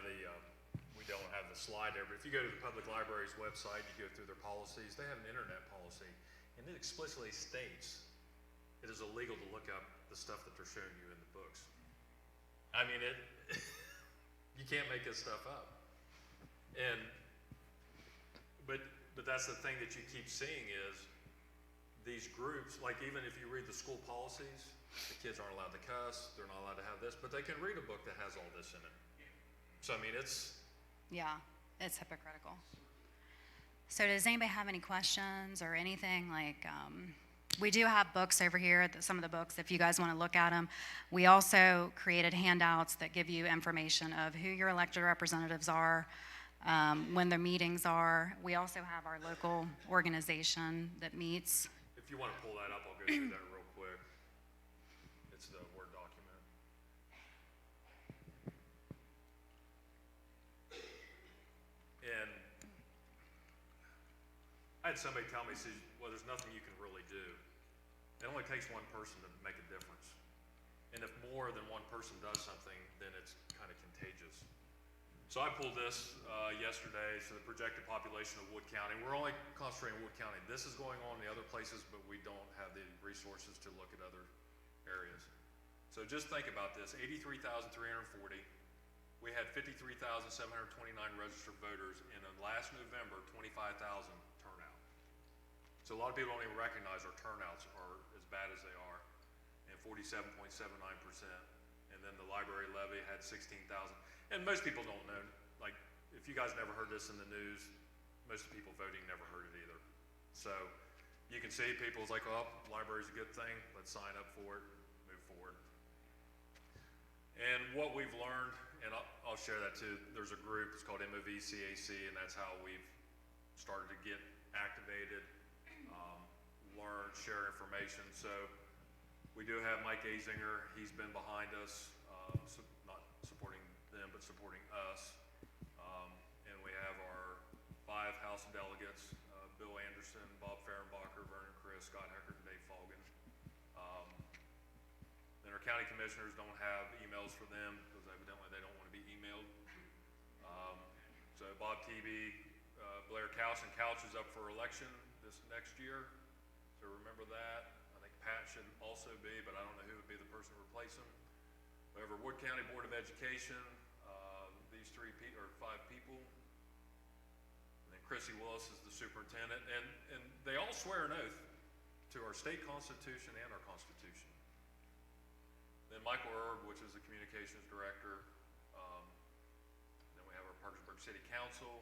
we don't have the slide there, but if you go to the public library's website, you go through their policies, they have an internet policy, and it explicitly states it is illegal to look up the stuff that they're showing you in the books. I mean, you can't make this stuff up. But that's the thing that you keep seeing is these groups, like, even if you read the school policies, the kids aren't allowed to cuss, they're not allowed to have this, but they can read a book that has all this in it. So, I mean, Yeah, it's hypocritical. So does anybody have any questions or anything? Like, we do have books over here, some of the books, if you guys want to look at them. We also created handouts that give you information of who your elected representatives are, when their meetings are. We also have our local organization that meets. if you want to pull that up, I'll go through that real quick. It's the Word document. And I had somebody tell me, says, well, there's nothing you can really do. It only takes one person to make a difference. And if more than one person does something, then it's kind of contagious. So I pulled this yesterday, so the projected population of Wood County. We're only concentrating on Wood County. This is going on in the other places, but we don't have the resources to look at other areas. So just think about this, 83,340. We had 53,729 registered voters, and in last November, 25,000 turnout. So a lot of people don't even recognize our turnouts are as bad as they are, and 47.79%. And then the library levy had 16,000. And most people don't know, like, if you guys never heard this in the news, most people voting never heard it either. So you can see people's like, oh, library's a good thing, let's sign up for it, move forward. And what we've learned, and I'll share that too, there's a group, it's called MOVCAC, and that's how we've started to get activated, learn, share information. So we do have Mike Azinger, he's been behind us, not supporting them, but supporting us. And we have our 5 House delegates, Bill Anderson, Bob Fehrenbacher, Vernon Chris, Scott Heckert, and Dave Folgan. Then our county commissioners don't have emails for them because evidently they don't want to be emailed. So Bob Tebe, Blair Couch, and Couch is up for election this next year. So remember that. I think Pat should also be, but I don't know who would be the person to replace him. We have our Wood County Board of Education, these 5 people. And then Chrissy Willis is the superintendent, and they all swear an oath to our state constitution and our constitution. Then Michael Erb, which is the communications director. Then we have our Parkersburg City Council.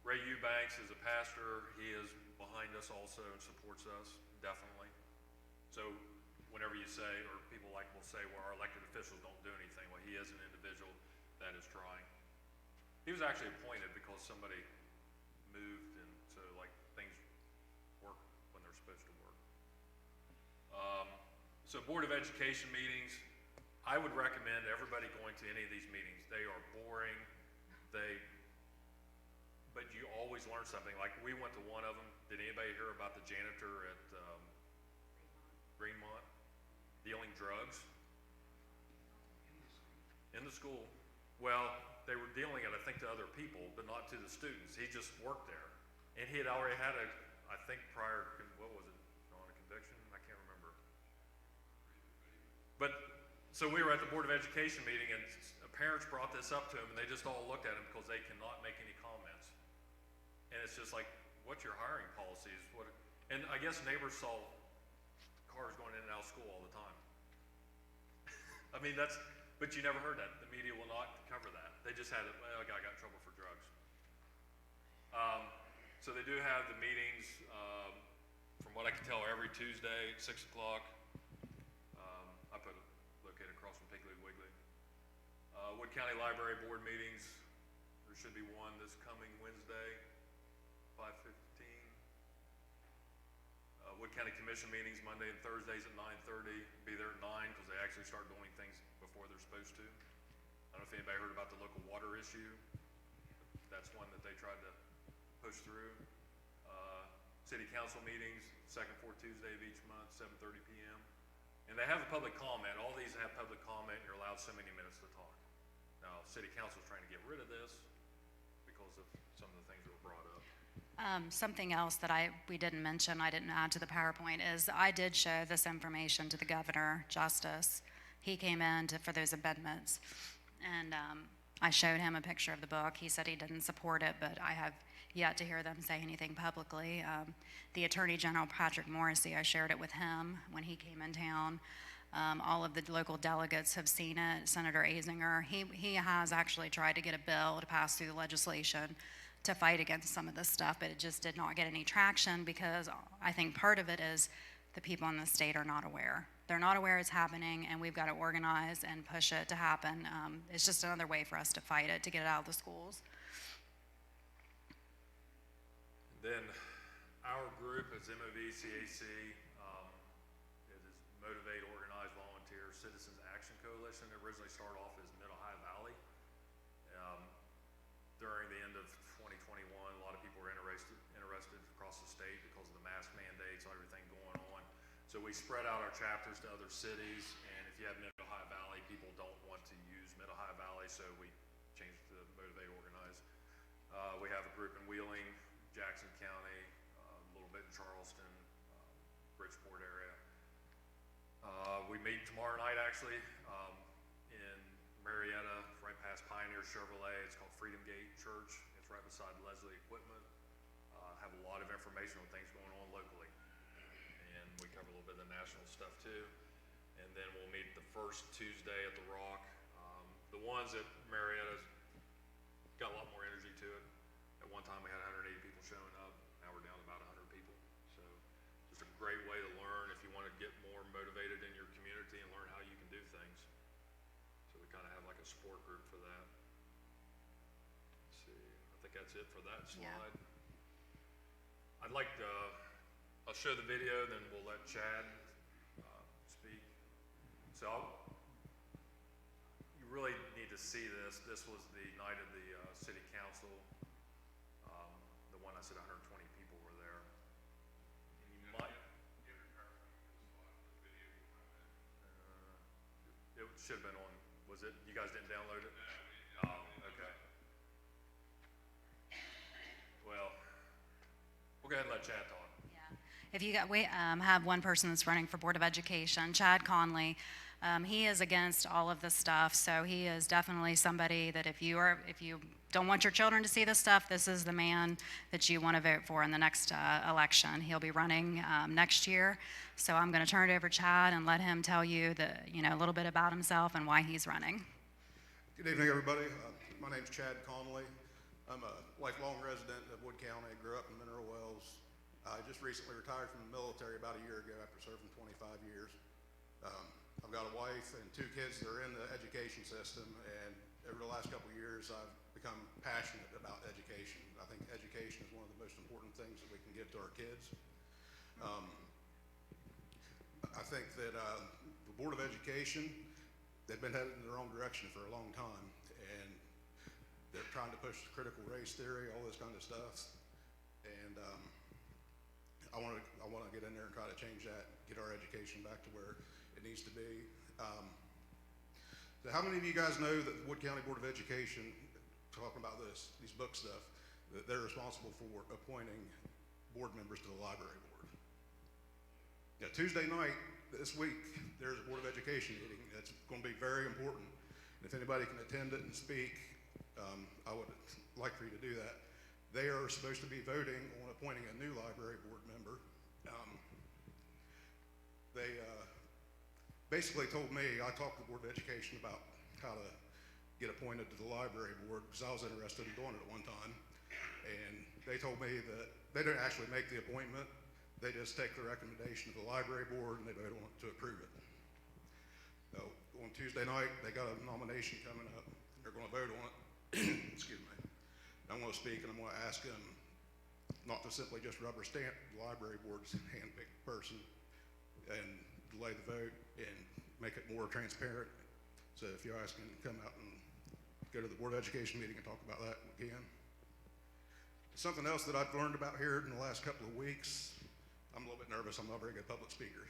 Ray Eubanks is a pastor. He is behind us also and supports us, definitely. So whenever you say, or people will say, well, our elected officials don't do anything, well, he is an individual that is trying. He was actually appointed because somebody moved, and so like things work when they're supposed to work. So Board of Education meetings, I would recommend everybody going to any of these meetings. They are boring, but you always learn something. Like we went to one of them. Did anybody hear about the janitor at Greenmont dealing drugs in the school? Well, they were dealing it, I think, to other people, but not to the students. He just worked there, and he had already had I think prior, what was it, on a conviction? I can't remember. But so we were at the Board of Education meeting, and parents brought this up to him, and they just all looked at him because they cannot make any comments. And it's just like, what's your hiring policies? And I guess neighbors saw cars going in and out of school all the time. I mean, but you never heard that. The media will not cover that. They just had well, a guy got in trouble for drugs. So they do have the meetings, from what I can tell, every Tuesday at 6 o'clock. I put it located across from Piggly Wiggly. Wood County Library Board meetings, there should be one this coming Wednesday, 5:15. Wood County Commission meetings Monday and Thursdays at 9:30. Be there at 9 because they actually start doing things before they're supposed to. I don't know if anybody heard about the local water issue. That's one that they tried to push through. City Council meetings, second, fourth Tuesday of each month, 7:30 p.m. And they have a public comment. All these have public comment, and you're allowed so many minutes to talk. Now, City Council's trying to get rid of this because of some of the things that were brought up. Something else that we didn't mention, I didn't add to the PowerPoint, is I did show this information to the Governor, Justice. He came in for those amendments, and I showed him a picture of the book. He said he didn't support it, but I have yet to hear them say anything publicly. The Attorney General, Patrick Morrissey, I shared it with him when he came in town. All of the local delegates have seen it. Senator Azinger, he has actually tried to get a bill to pass through the legislation to fight against some of this stuff, but it just did not get any traction because I think part of it is the people in the state are not aware. They're not aware it's happening, and we've got to organize and push it to happen. It's just another way for us to fight it, to get it out of the schools. Then our group is MOVCAC. It is Motivate, Organize, Volunteer Citizens Action Coalition. It originally started off as Mid-Ohio Valley. During the end of 2021, a lot of people were interested across the state because of the mask mandates and everything going on. So we spread out our chapters to other cities, and if you have Mid-Ohio Valley, people don't want to use Mid-Ohio Valley, so we changed to Motivate, Organize. We have a group in Wheeling, Jackson County, a little bit in Charleston, Bridgeport area. We meet tomorrow night actually in Marietta, right past Pioneer Chevrolet. It's called Freedom Gate Church. It's right beside Leslie Equipment. Have a lot of information information on things going on locally. And we cover a little bit of the national stuff too. And then we'll meet the first Tuesday at the Rock. The ones at Marietta's got a lot more energy to it. At one time, we had 180 people showing up. Now we're down to about 100 people. So just a great way to learn if you want to get more motivated in your community and learn how you can do things. So we kind of have like a support group for that. Let's see, I think that's it for that Yeah. slide. I'd like to, I'll show the video, then we'll let Chad speak. So you really need to see this. This was the night of the city council. The one I said 120 people were there. And you might. It should have been on. Was it? You guys didn't download it? Oh, okay. Well, we'll go ahead and let Chad talk. If you got, we have one person that's running for Board of Education, Chad Conley. He is against all of this stuff, so he is definitely somebody that if you don't want your children to see this stuff, this is the man that you want to vote for in the next election. He'll be running next year, so I'm going to turn it over to Chad and let him tell you a little bit about himself and why he's running. Good evening, everybody. My name's Chad Conley. I'm a lifelong resident of Wood County. Grew up in Mineral Wells. I just recently retired from the military about a year ago after serving 25 years. I've got a wife and 2 kids that are in the education system, and over the last couple of years, I've become passionate about education. I think education is one of the most important things that we can give to our kids. I think that the Board of Education, they've been headed in the wrong direction for a long time, and they're trying to push critical race theory, all this kind of stuff, and I want to get in there and try to change that, get our education back to where it needs to be. So how many of you guys know that the Wood County Board of Education, talking about these book stuff, that they're responsible for appointing board members to the library board? Yeah, Tuesday night this week, there's a Board of Education meeting that's going to be very important. And if anybody can attend it and speak, I would like for you to do that. They are supposed to be voting on appointing a new library board member. They basically told me, I talked to the Board of Education about how to get appointed to the library board because I was interested in doing it at one time. And they told me that they don't actually make the appointment. They just take the recommendation of the library board and they vote on it to approve it. So on Tuesday night, they got a nomination coming up. They're going to vote on it. Excuse me. I'm going to speak and I'm going to ask them not to simply just rubber stamp the library board's hand-picked person and delay the vote and make it more transparent. So if you guys can come out and go to the Board of Education meeting and talk about that, we can. Something else that I've learned about here in the last couple of weeks, I'm a little bit nervous, I'm not a very good public speaker.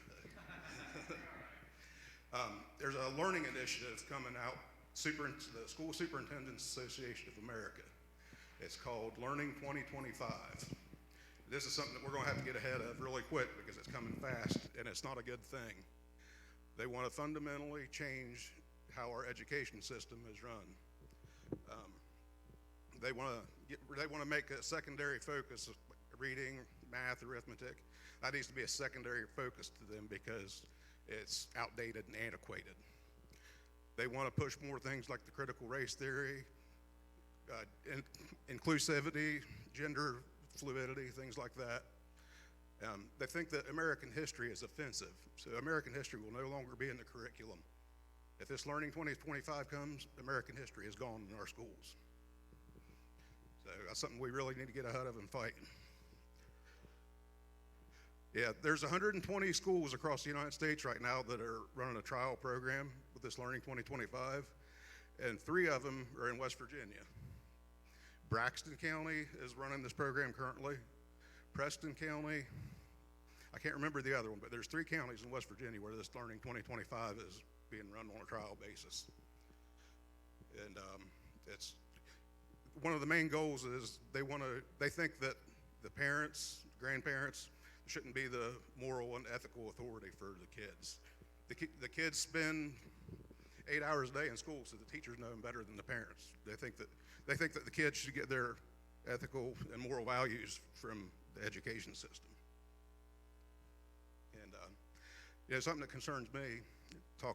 There's a learning initiative coming out, the School Superintendents Association of America. It's called Learning 2025. This is something that we're going to have to get ahead of really quick because it's coming fast and it's not a good thing. They want to fundamentally change how our education system is run. They want to make a secondary focus of reading, math, arithmetic. That needs to be a secondary focus to them because it's outdated and antiquated. They want to push more things like the critical race theory, inclusivity, gender fluidity, things like that. They think that American history is offensive, so American history will no longer be in the curriculum. If this Learning 2025 comes, American history is gone in our schools. So that's something we really need to get ahead of and fight. Yeah, there's 120 schools across the United States right now that are running a trial program with this Learning 2025, and 3 of them are in West Virginia. Braxton County is running this program currently. Preston County, I can't remember the other one, but there's 3 counties in West Virginia where this Learning 2025 is being run on a trial basis. And it's one of the main goals is they think that the parents, grandparents, shouldn't be the moral and ethical authority for the kids. The kids spend 8 hours a day in school, so the teachers know them better than the parents. They think that the kids should get their ethical and moral values from the education system. And something that concerns me,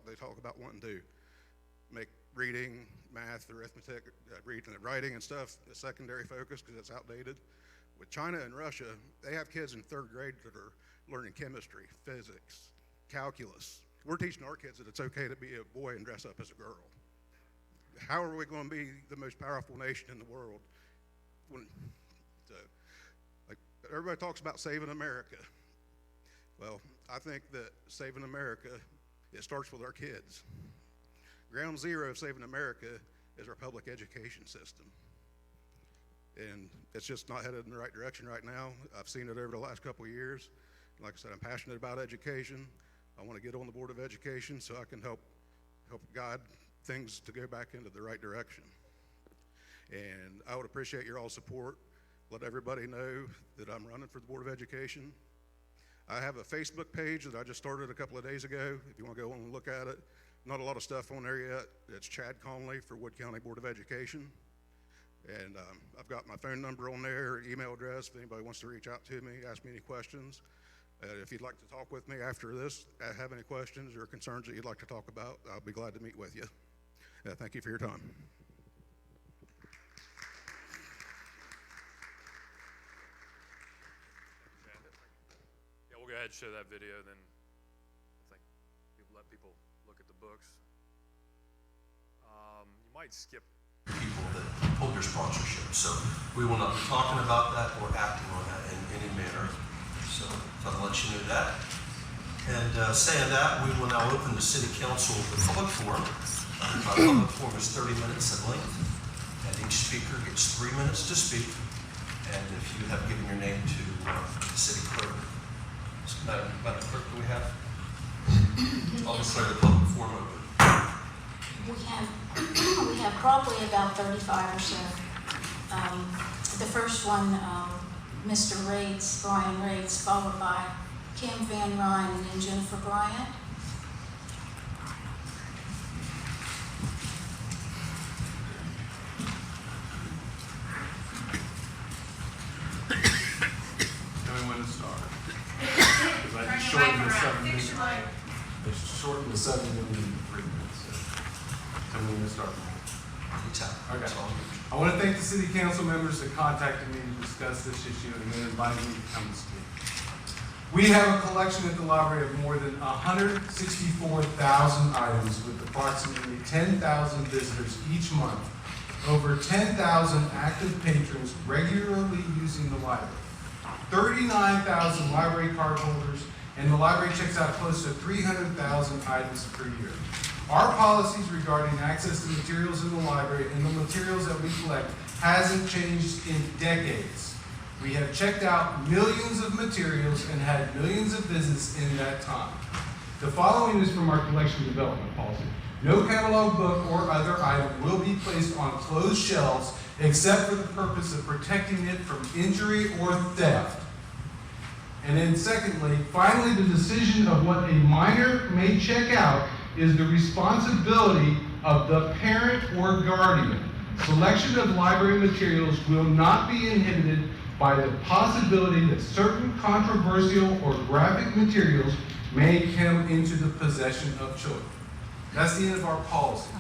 they talk about wanting to make reading, math, arithmetic, reading and writing and stuff a secondary focus because it's outdated. With China and Russia, they have kids in 3rd grade that are learning chemistry, physics, calculus. We're teaching our kids that it's okay to be a boy and dress up as a girl. How are we going to be the most powerful nation in the world? Like everybody talks about saving America. Well, I think that saving America, it starts with our kids. Ground zero of saving America is our public education system. And it's just not headed in the right direction right now. I've seen it over the last couple of years. Like I said, I'm passionate about education. I want to get on the Board of Education so I can help guide things to go back into the right direction. And I would appreciate your all's support. Let everybody know that I'm running for the Board of Education. I have a Facebook page that I just started a couple of days ago. If you want to go on and look at it, not a lot of stuff on there yet. It's Chad Conley for Wood County Board of Education. And I've got my phone number on there, email address, if anybody wants to reach out to me, ask me any questions. If you'd like to talk with me after this, have any questions or concerns that you'd like to talk about, I'll be glad to meet with you. Thank you for your time. Yeah, we'll go ahead and show that video, then I think we'll let people look at the books. You might skip. People that hold your sponsorship. So we will not be talking about that or acting on that in any manner. So I'll let you know that. And saying that, we will now open the City Council the public forum. Our public forum is 30 minutes in length, and each speaker gets 3 minutes to speak. And if you have given your name to the City Clerk, Madam Clerk, do we have? I'll declare the public forum open. We have probably about 35 or so. The first one, Mr. Rates, Brian Rates, followed by Kim Van Ryn and then Jennifer Bryant. Tell me when to start. Because I just shortened the 7 minutes. I just shortened the 7 minutes to 3 minutes. So tell me when to start. Okay. I want to thank the city council members that contacted me to discuss this issue and then invited me to come to speak. We have a collection at the library of more than 164,000 items with approximately 10,000 visitors each month, over 10,000 active patrons regularly using the library, 39,000 library card holders, and the library checks out close to 300,000 items per year. Our policies regarding access to materials in the library and the materials that we collect hasn't changed in decades. We have checked out millions of materials and had millions of visits in that time. The following is from our collection development policy. No catalog book or other item will be placed on closed shelves except for the purpose of protecting it from injury or theft. And then secondly, finally, the decision of what a minor may check out is the responsibility of the parent or guardian. Selection of library materials will not be inhibited by the possibility that certain controversial or graphic materials may come into the possession of children. That's the end of our policy.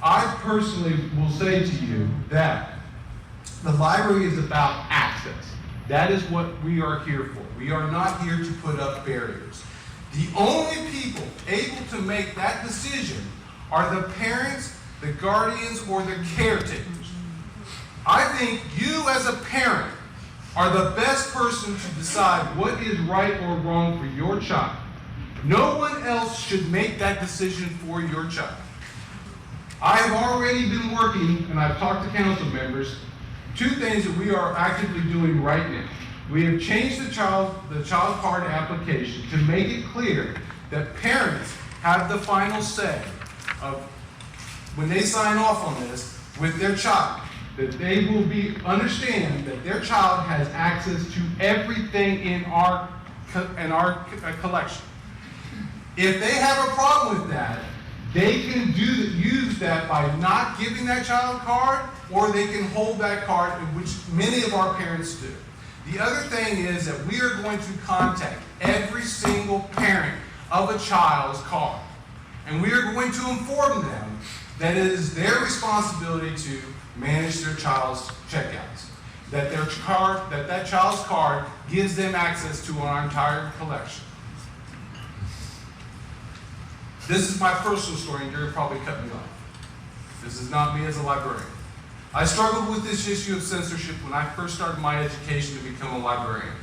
I personally will say to you that the library is about access. That is what we are here for. We are not here to put up barriers. The only people able to make that decision are the parents, the guardians, or the caretakers. I think you as a parent are the best person to decide what is right or wrong for your child. No one else should make that decision for your child. I have already been working, and I've talked to council members, 2 things that we are actively doing right now. We have changed the child card application to make it clear that parents have the final say of when they sign off on this with their child, that they will understand that their child has access to everything in our collection. If they have a problem with that, They can use that by not giving that child a card, or they can hold that card, which many of our parents do. The other thing is that we are going to contact every single parent of a child's card. And we are going to inform them that it is their responsibility to manage their child's checkouts. That that child's card gives them access to our entire collection. This is my personal story, and you're probably cut me off. This is not me as a librarian. I struggled with this issue of censorship when I first started my education to become a librarian.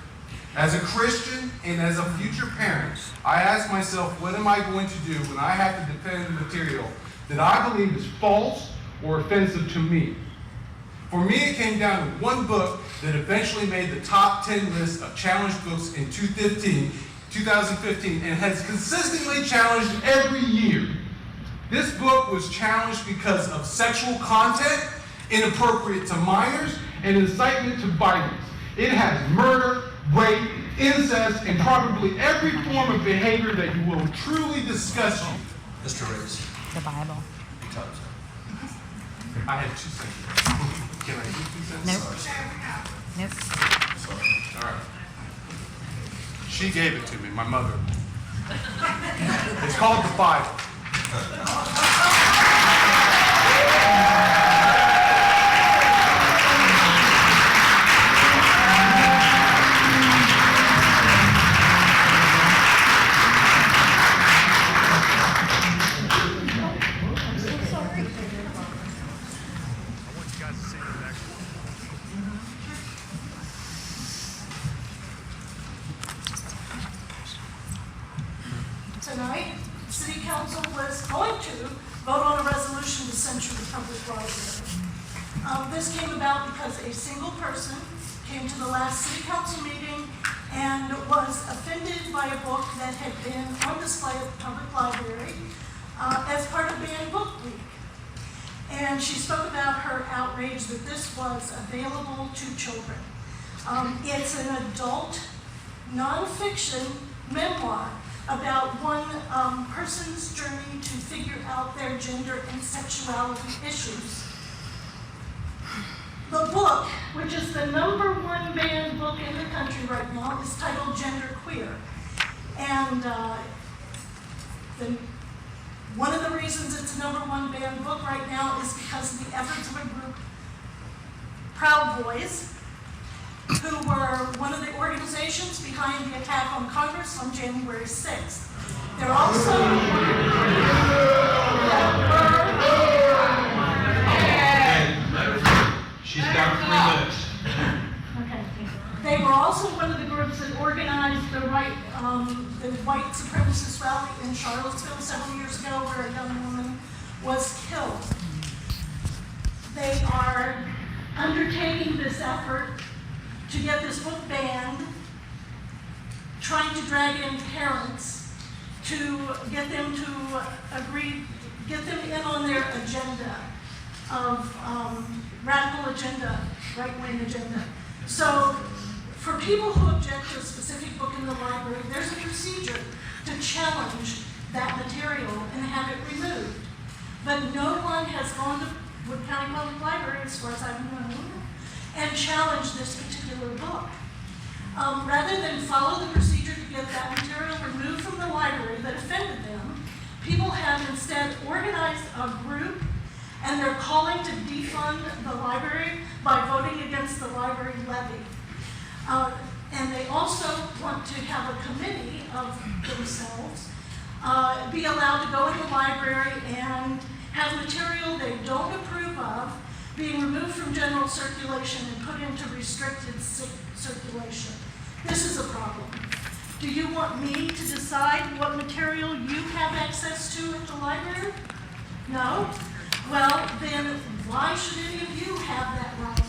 As a Christian and as a future parent, I asked myself, what am I going to do when I have to defend material that I believe is false or offensive to me? For me, it came down to one book that eventually made the top 10 list of challenged books in 2015, and has consistently challenged every year. This book was challenged because of sexual content, inappropriate to minors, and incitement to violence. It has murder, rape, incest, and probably every form of behavior that you will truly disgust you. Mr. Riggs. The Bible. Your time's up. I had 2 seconds. Can I do 2 seconds? Nope. Nope. All right. She gave it to me, my mother. It's called the Bible. Tonight, City Council was going to vote on a resolution to censure the public library. This came about because a single person came to the last City Council meeting and was offended by a book that had been on display at the public library as part of Banned Book Week. And she spoke about her outrage that this was available to children. It's an adult nonfiction memoir about one person's journey to figure out their gender and sexuality issues. The book, which is the #1 banned book in the country right now, is titled Gender Queer. And one of the reasons it's a #1 banned book right now is because of the efforts of a group, Proud Boys, who were one of the organizations behind the attack on Congress on January 6th. They're also She's got 3 minutes. Okay. They were also one of the groups that organized the white supremacist rally in Charlottesville several years ago, where a young woman was killed. They are undertaking this effort to get this book banned, trying to drag in parents to get them to agree, get them in on their agenda of radical agenda, right-wing agenda. So for people who object to a specific book in the library, there's a procedure to challenge that material and have it removed. But no one has gone to Wood County Public Library, as far as I know, and challenge this particular book. Rather than follow the procedure to get that material removed from the library that offended them, people have instead organized a group, and they're calling to defund the library by voting against the library levy. And they also want to have a committee of themselves be allowed to go in the library and have material they don't approve of being removed from general circulation and put into restricted circulation. This is a problem. Do you want me to decide what material you have access to at the library? No? Well, then why should any of you have that right?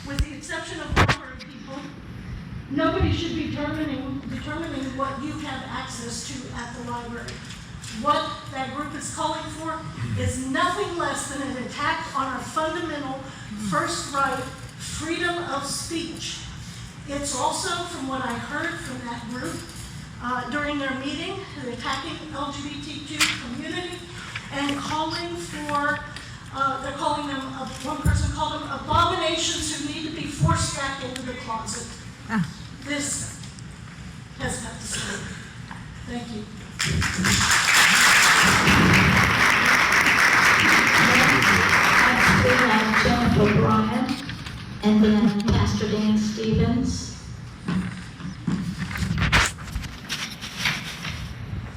With the exception of library people, nobody should be determining what you have access to at the library. What that group is calling for is nothing less than an attack on our fundamental first right, freedom of speech. It's also, from what I heard from that group during their meeting, the attacking LGBTQ community, and calling for, they're calling them, one person called them abominations who need to be forced back into the closet. This has got to stop. Thank you. Next we have Jennifer Bryan, and then Pastor Dan Stevens.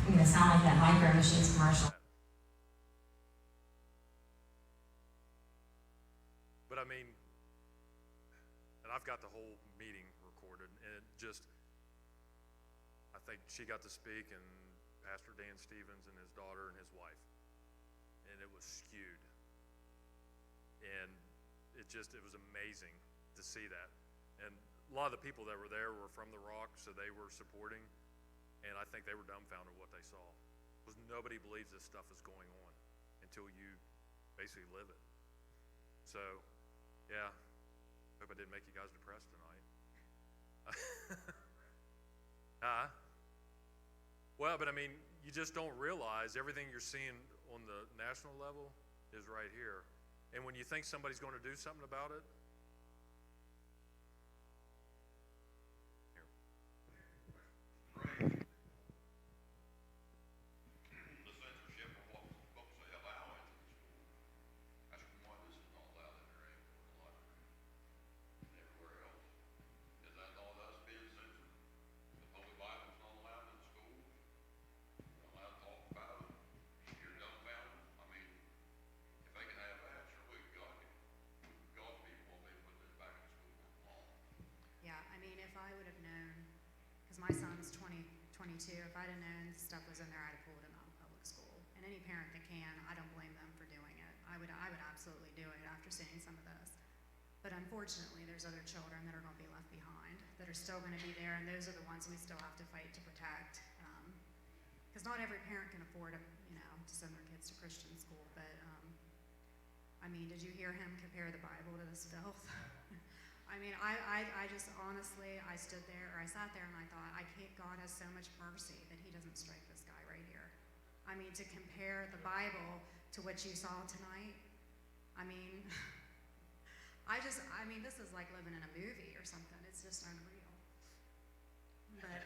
You're gonna sound like that Micro Machines commercial. But I mean, and I've got the whole meeting recorded, and it just, I think she got to speak, and Pastor Dan Stevens and his daughter and his wife, and it was skewed. And it was amazing to see that. And a lot of the people that were there were from the Rock, so they were supporting, and I think they were dumbfounded what they saw. Because nobody believes this stuff is going on until you basically live it. So, yeah, hope I didn't make you guys depressed tonight. Well, but I mean, you just don't realize everything you're seeing on the national level is right here. And when you think somebody's going to do something about it, The censorship of what was supposed to allow into the school. That's why this is not allowed in their library and everywhere else. Is that all us being censored? The Holy Bible's not allowed in schools? You're not allowed to talk about it? You're dumbfounded? I mean, if they can have that, sure we can God people won't be able to put this back in school for long. Yeah, I mean, if I would have known, because my son's 22, if I'd have known this stuff was in there, I'd have pulled him out of public school. And any parent that can, I don't blame them for doing it. I would absolutely do it after seeing some of this. But unfortunately, there's other children that are going to be left behind, that are still going to be there, and those are the ones we still have to fight to protect. Because not every parent can afford, to send their kids to Christian school. But, I mean, did you hear him compare the Bible to this filth? I mean, I just honestly, I sat there and I thought, God has so much mercy that he doesn't strike this guy right here. I mean, to compare the Bible to what you saw tonight, I mean, this is like living in a movie or something. It's just unreal. But,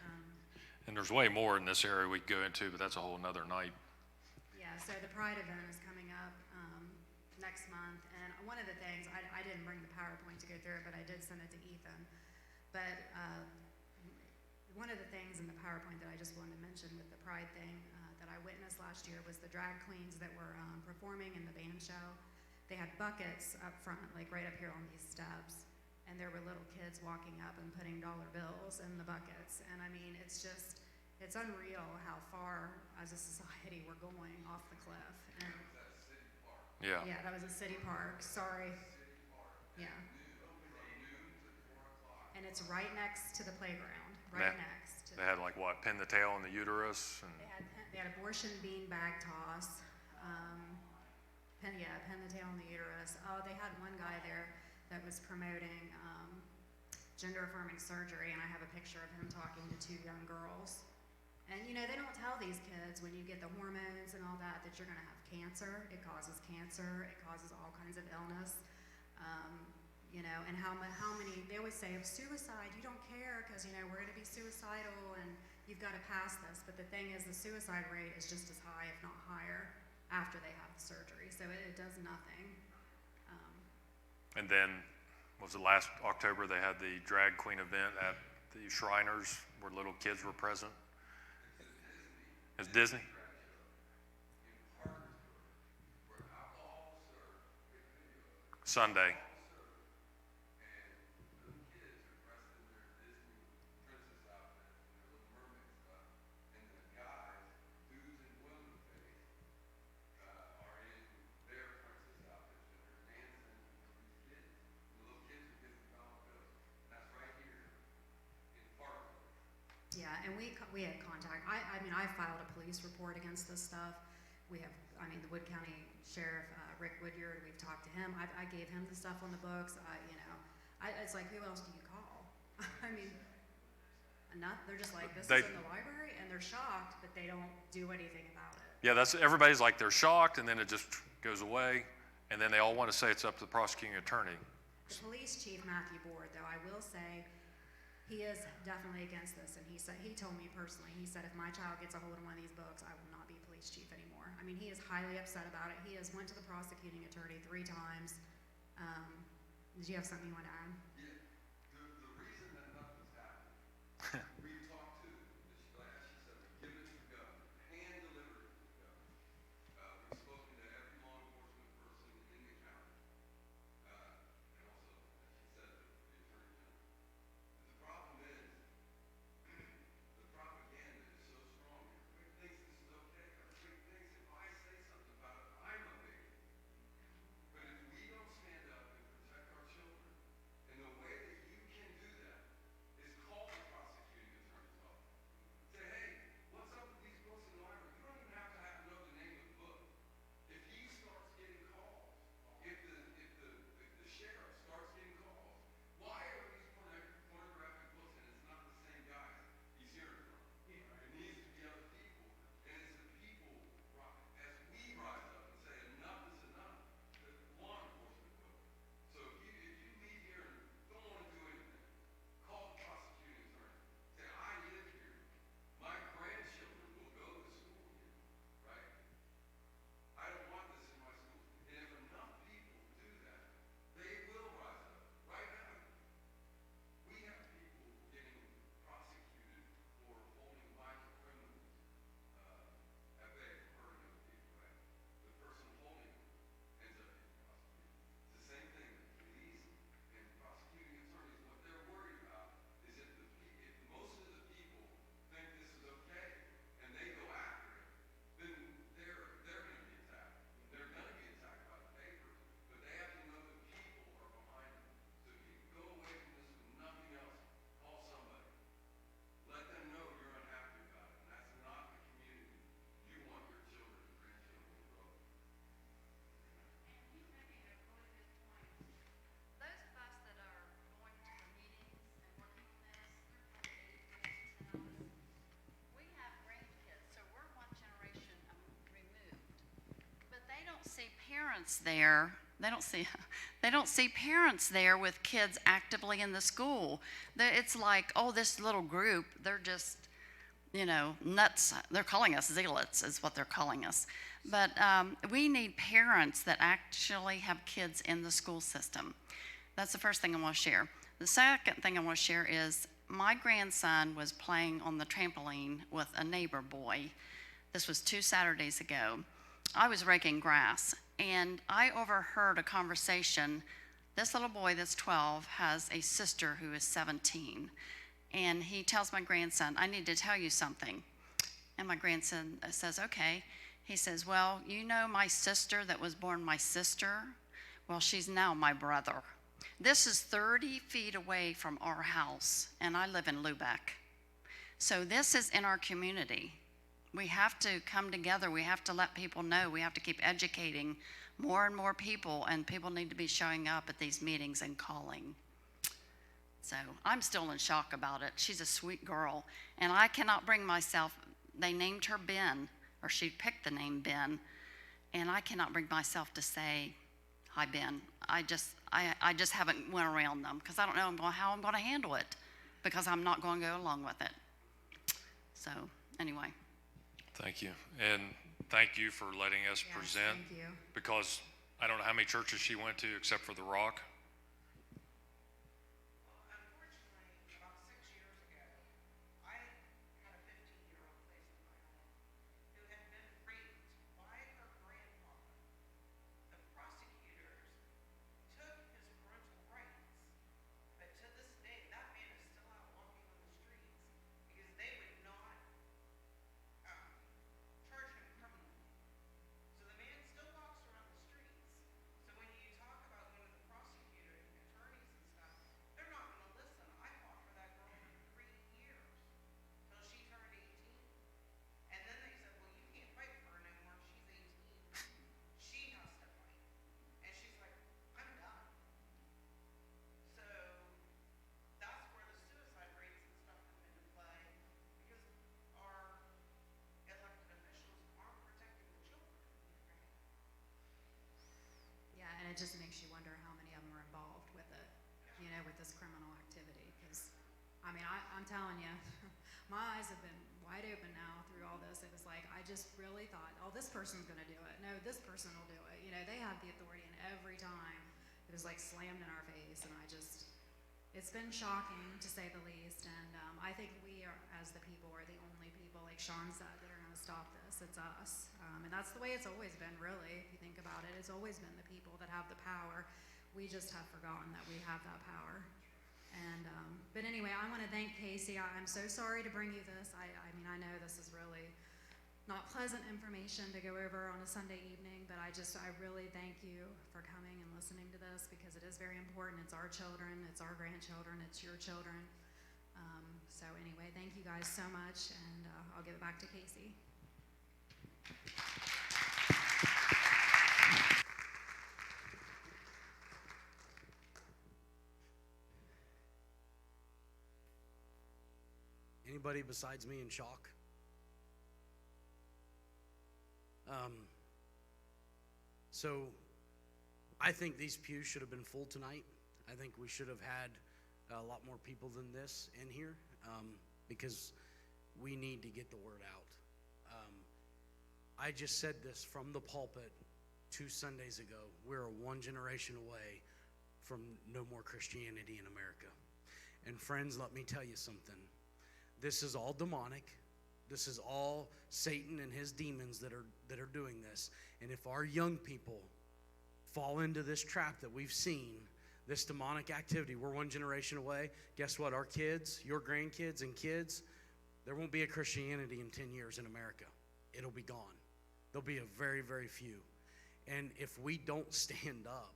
and there's way more in this area we could go into, but that's a whole nother night. yeah, so the Pride event is coming up next month, and one of the things, I didn't bring the PowerPoint to go through it, but I did send it to Ethan. But one of the things in the PowerPoint that I just wanted to mention with the Pride thing that I witnessed last year was the drag queens that were performing in the band show. They had buckets up front, like right up here on these steps, and there were little kids walking up and putting dollar bills in the buckets. And I mean, it's unreal how far as a society we're going off the cliff. And Yeah. yeah, that was a city park. Sorry. Yeah. And it's right next to the playground. Right next. They had like what, pin the tail on the uterus? And They had abortion beanbag toss. Pin the tail on the uterus. Oh, they had one guy there that was promoting gender affirming surgery, and I have a picture of him talking to two young girls. And they don't tell these kids when you get the hormones and all that you're going to have cancer. It causes cancer. It causes all kinds of illness. And how many, they always say, suicide, you don't care because, we're going to be suicidal and you've got to pass this. But the thing is, the suicide rate is just as high, if not higher, after they have the surgery. So it does nothing. And then, was it last October, they had the drag queen event at the Shriners where little kids were present? It's Disney? Sunday. Yeah, and we had contact. I filed a police report against this stuff. We have, the Wood County Sheriff, Rick Woodyard, we've talked to him. I gave him the stuff on the books. It's like, who else do you call? they're just like, this They- is in the library, and they're shocked, but they don't do anything about it. Yeah, everybody's like, they're shocked, and then it just goes away, and then they all want to say it's up to the prosecuting attorney. The police chief, Matthew Board, though, I will say, he is definitely against this, and he told me personally, he said, if my child gets a hold of one of these books, I will not be police chief anymore. I mean, he is highly upset about it. He has went to the prosecuting attorney 3 times. Did you have something you want to add? Yeah, the reason that nothing's happened, we talked to this class, she said, give it to the governor, hand deliver it to the governor. We've spoken to every law enforcement person in the county, and also, as she said, the attorney general. But the problem is, the propaganda is so strong. Everybody thinks this is okay. Everybody thinks if I say something about it, I'm a bigot. But if we don't stand up and protect our children, and the way that you can do that is call the prosecuting attorney's office. Say, hey, what's up with these books in the library? You don't even have to know the name of the book. If he starts getting calls, if the sheriff starts getting calls, why are these pornographic books and it's not the same guys he's hearing from? It needs to be other people. And it's the people, as we rise up and say enough is enough, that law enforcement will. So if you leave here and don't want to do anything, call the prosecuting attorney. Say, I live here. My grandchildren will go to school here, right? I don't want this in my school. And if enough people do that, they will rise up. Right now, we have people getting prosecuted for holding minor criminals at bay for hurting other people, right? The person holding them ends up getting prosecuted. It's the same thing with police and prosecuting attorneys. What they're worried about is if most of the people think this is okay and they go after it, then they're going to be attacked. They're going to be attacked by the papers, but they have to know that people are behind them. So if you go away from this with nothing else, call somebody. Let them know you're unhappy about it, and that's not the community you want your children and grandchildren to grow up. He's making a really good point. Those of us that are going to the meetings and working on this, there are 8 of us. We have grandkids, so we're one generation removed. But they don't see parents there. They don't see parents there with kids actively in the school. It's like, oh, this little group, they're just, nuts. They're calling us zealots is what they're calling us. But we need parents that actually have kids in the school system. That's the first thing I want to share. The second thing I want to share is my grandson was playing on the trampoline with a neighbor boy. This was 2 Saturdays ago. I was raking grass, and I overheard a conversation. This little boy that's 12 has a sister who is 17. And he tells my grandson, I need to tell you something. And my grandson says, okay. He says, well, my sister that was born my sister? Well, she's now my brother. This is 30 feet away from our house, and I live in Lubeck. So this is in our community. We have to come together. We have to let people know. We have to keep educating more and more people, and people need to be showing up at these meetings and calling. So I'm still in shock about it. She's a sweet girl, and I cannot bring myself. They named her Ben, or she picked the name Ben, and I cannot bring myself to say, hi, Ben. I just haven't went around them because I don't know how I'm going to handle it because I'm not going to go along with it. So anyway. Thank you. And thank you for letting us Yes, present. thank you. Because I don't know how many churches she went to except for the Rock. Unfortunately, about 6 years ago, I had a 15-year-old placed in my home who had been raped by her grandfather. The prosecutors took his parental rights, but to this day, that man is still out walking on the streets because they would not charge him criminally. So the man still walks around the streets. So when you talk about going to the prosecutor, know, with this criminal activity. Because, I mean, I'm telling you, my eyes have been wide open now through all this. It was like, I just really thought, oh, this person's going to do it. No, this person will do it. You know, they have the authority, and every time it was like slammed in our face. And it's been shocking to say the least. And I think we are, as the people, are the only people, like Sean said, that are going to stop this. It's us. And that's the way it's always been, really, if you think about it. It's always been the people that have the power. We just have forgotten that we have that power. And, but anyway, I want to thank Casey. I'm so sorry to bring you this. I mean, I know this is really not pleasant information to go over on a Sunday evening, but I really thank you for coming and listening to this, because it is very important. It's our children, it's our grandchildren, it's your children. So anyway, thank you guys so much, and I'll give it back to Casey. Anybody besides me in shock? So I think these pews should have been full tonight. I think we should have had a lot more people than this in here, because we need to get the word out. I just said this from the pulpit 2 Sundays ago. We're one generation away from no more Christianity in America. And friends, let me tell you something. This is all demonic. This is all Satan and his demons that are doing this. And if our young people fall into this trap that we've seen, this demonic activity, we're one generation away. Guess what? Our kids, your grandkids and kids, there won't be a Christianity in 10 years in America. It'll be gone. There'll be a very, very few. And if we don't stand up,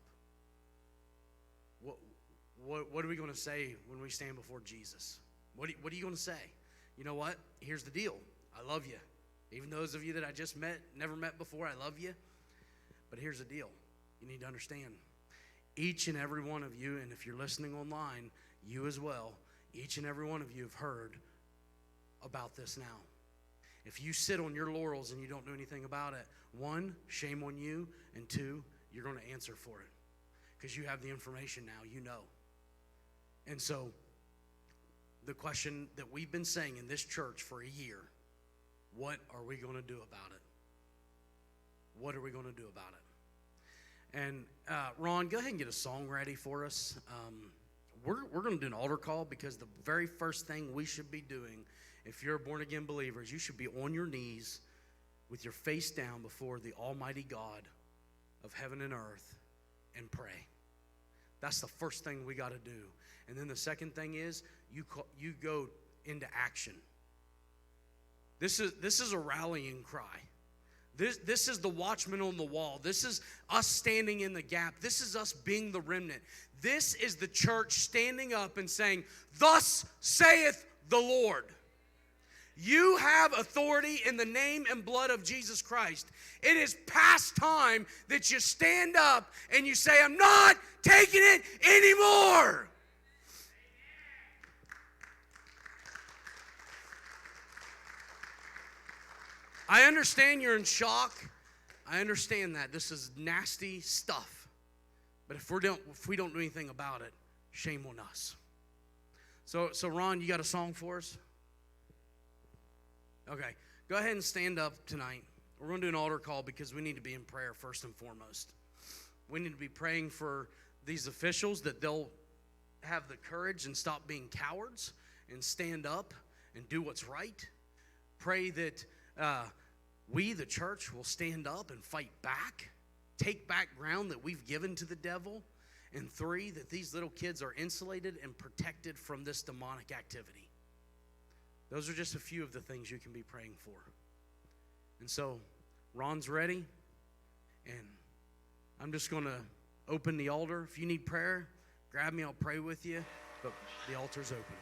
what are we going to say when we stand before Jesus? What are you going to say? You know what? Here's the deal. I love you. Even those of you that I just met, never met before, I love you. But here's the deal. You need to understand. Each and every one of you, and if you're listening online, you as well, each and every one of you have heard about this now. If you sit on your laurels and you don't do anything about it, 1, shame on you, and 2, you're going to answer for it. Because you have the information now, you know. And so, the question that we've been saying in this church for a year, what are we going to do about it? What are we going to do about it? And Ron, go ahead and get a song ready for us. We're going to do an altar call, because the very first thing we should be doing, if you're a born-again believer, is you should be on your knees with your face down before the Almighty God of heaven and earth and pray. That's the first thing we got to do. And then the second thing is you go into action. This is a rallying cry. This is the watchman on the wall. This is us standing in the gap. This is us being the remnant. This is the church standing up and saying, "Thus saith the Lord." You have authority in the name and blood of Jesus Christ. It is past time that you stand up and you say, "I'm not taking it anymore." I understand you're in shock. I understand that. This is nasty stuff. But if we don't do anything about it, shame on us. So Ron, you got a song for us? Okay, go ahead and stand up tonight. We're going to do an altar call, because we need to be in prayer first and foremost. We need to be praying for these officials, that they'll have the courage and stop being cowards and stand up and do what's right. Pray that we, the church, will stand up and fight back, take back ground that we've given to the devil. And 3, that these little kids are insulated and protected from this demonic activity. Those are just a few of the things you can be praying for. And so, Ron's ready, and I'm just going to open the altar. If you need prayer, grab me, I'll pray with you, but the altar's open.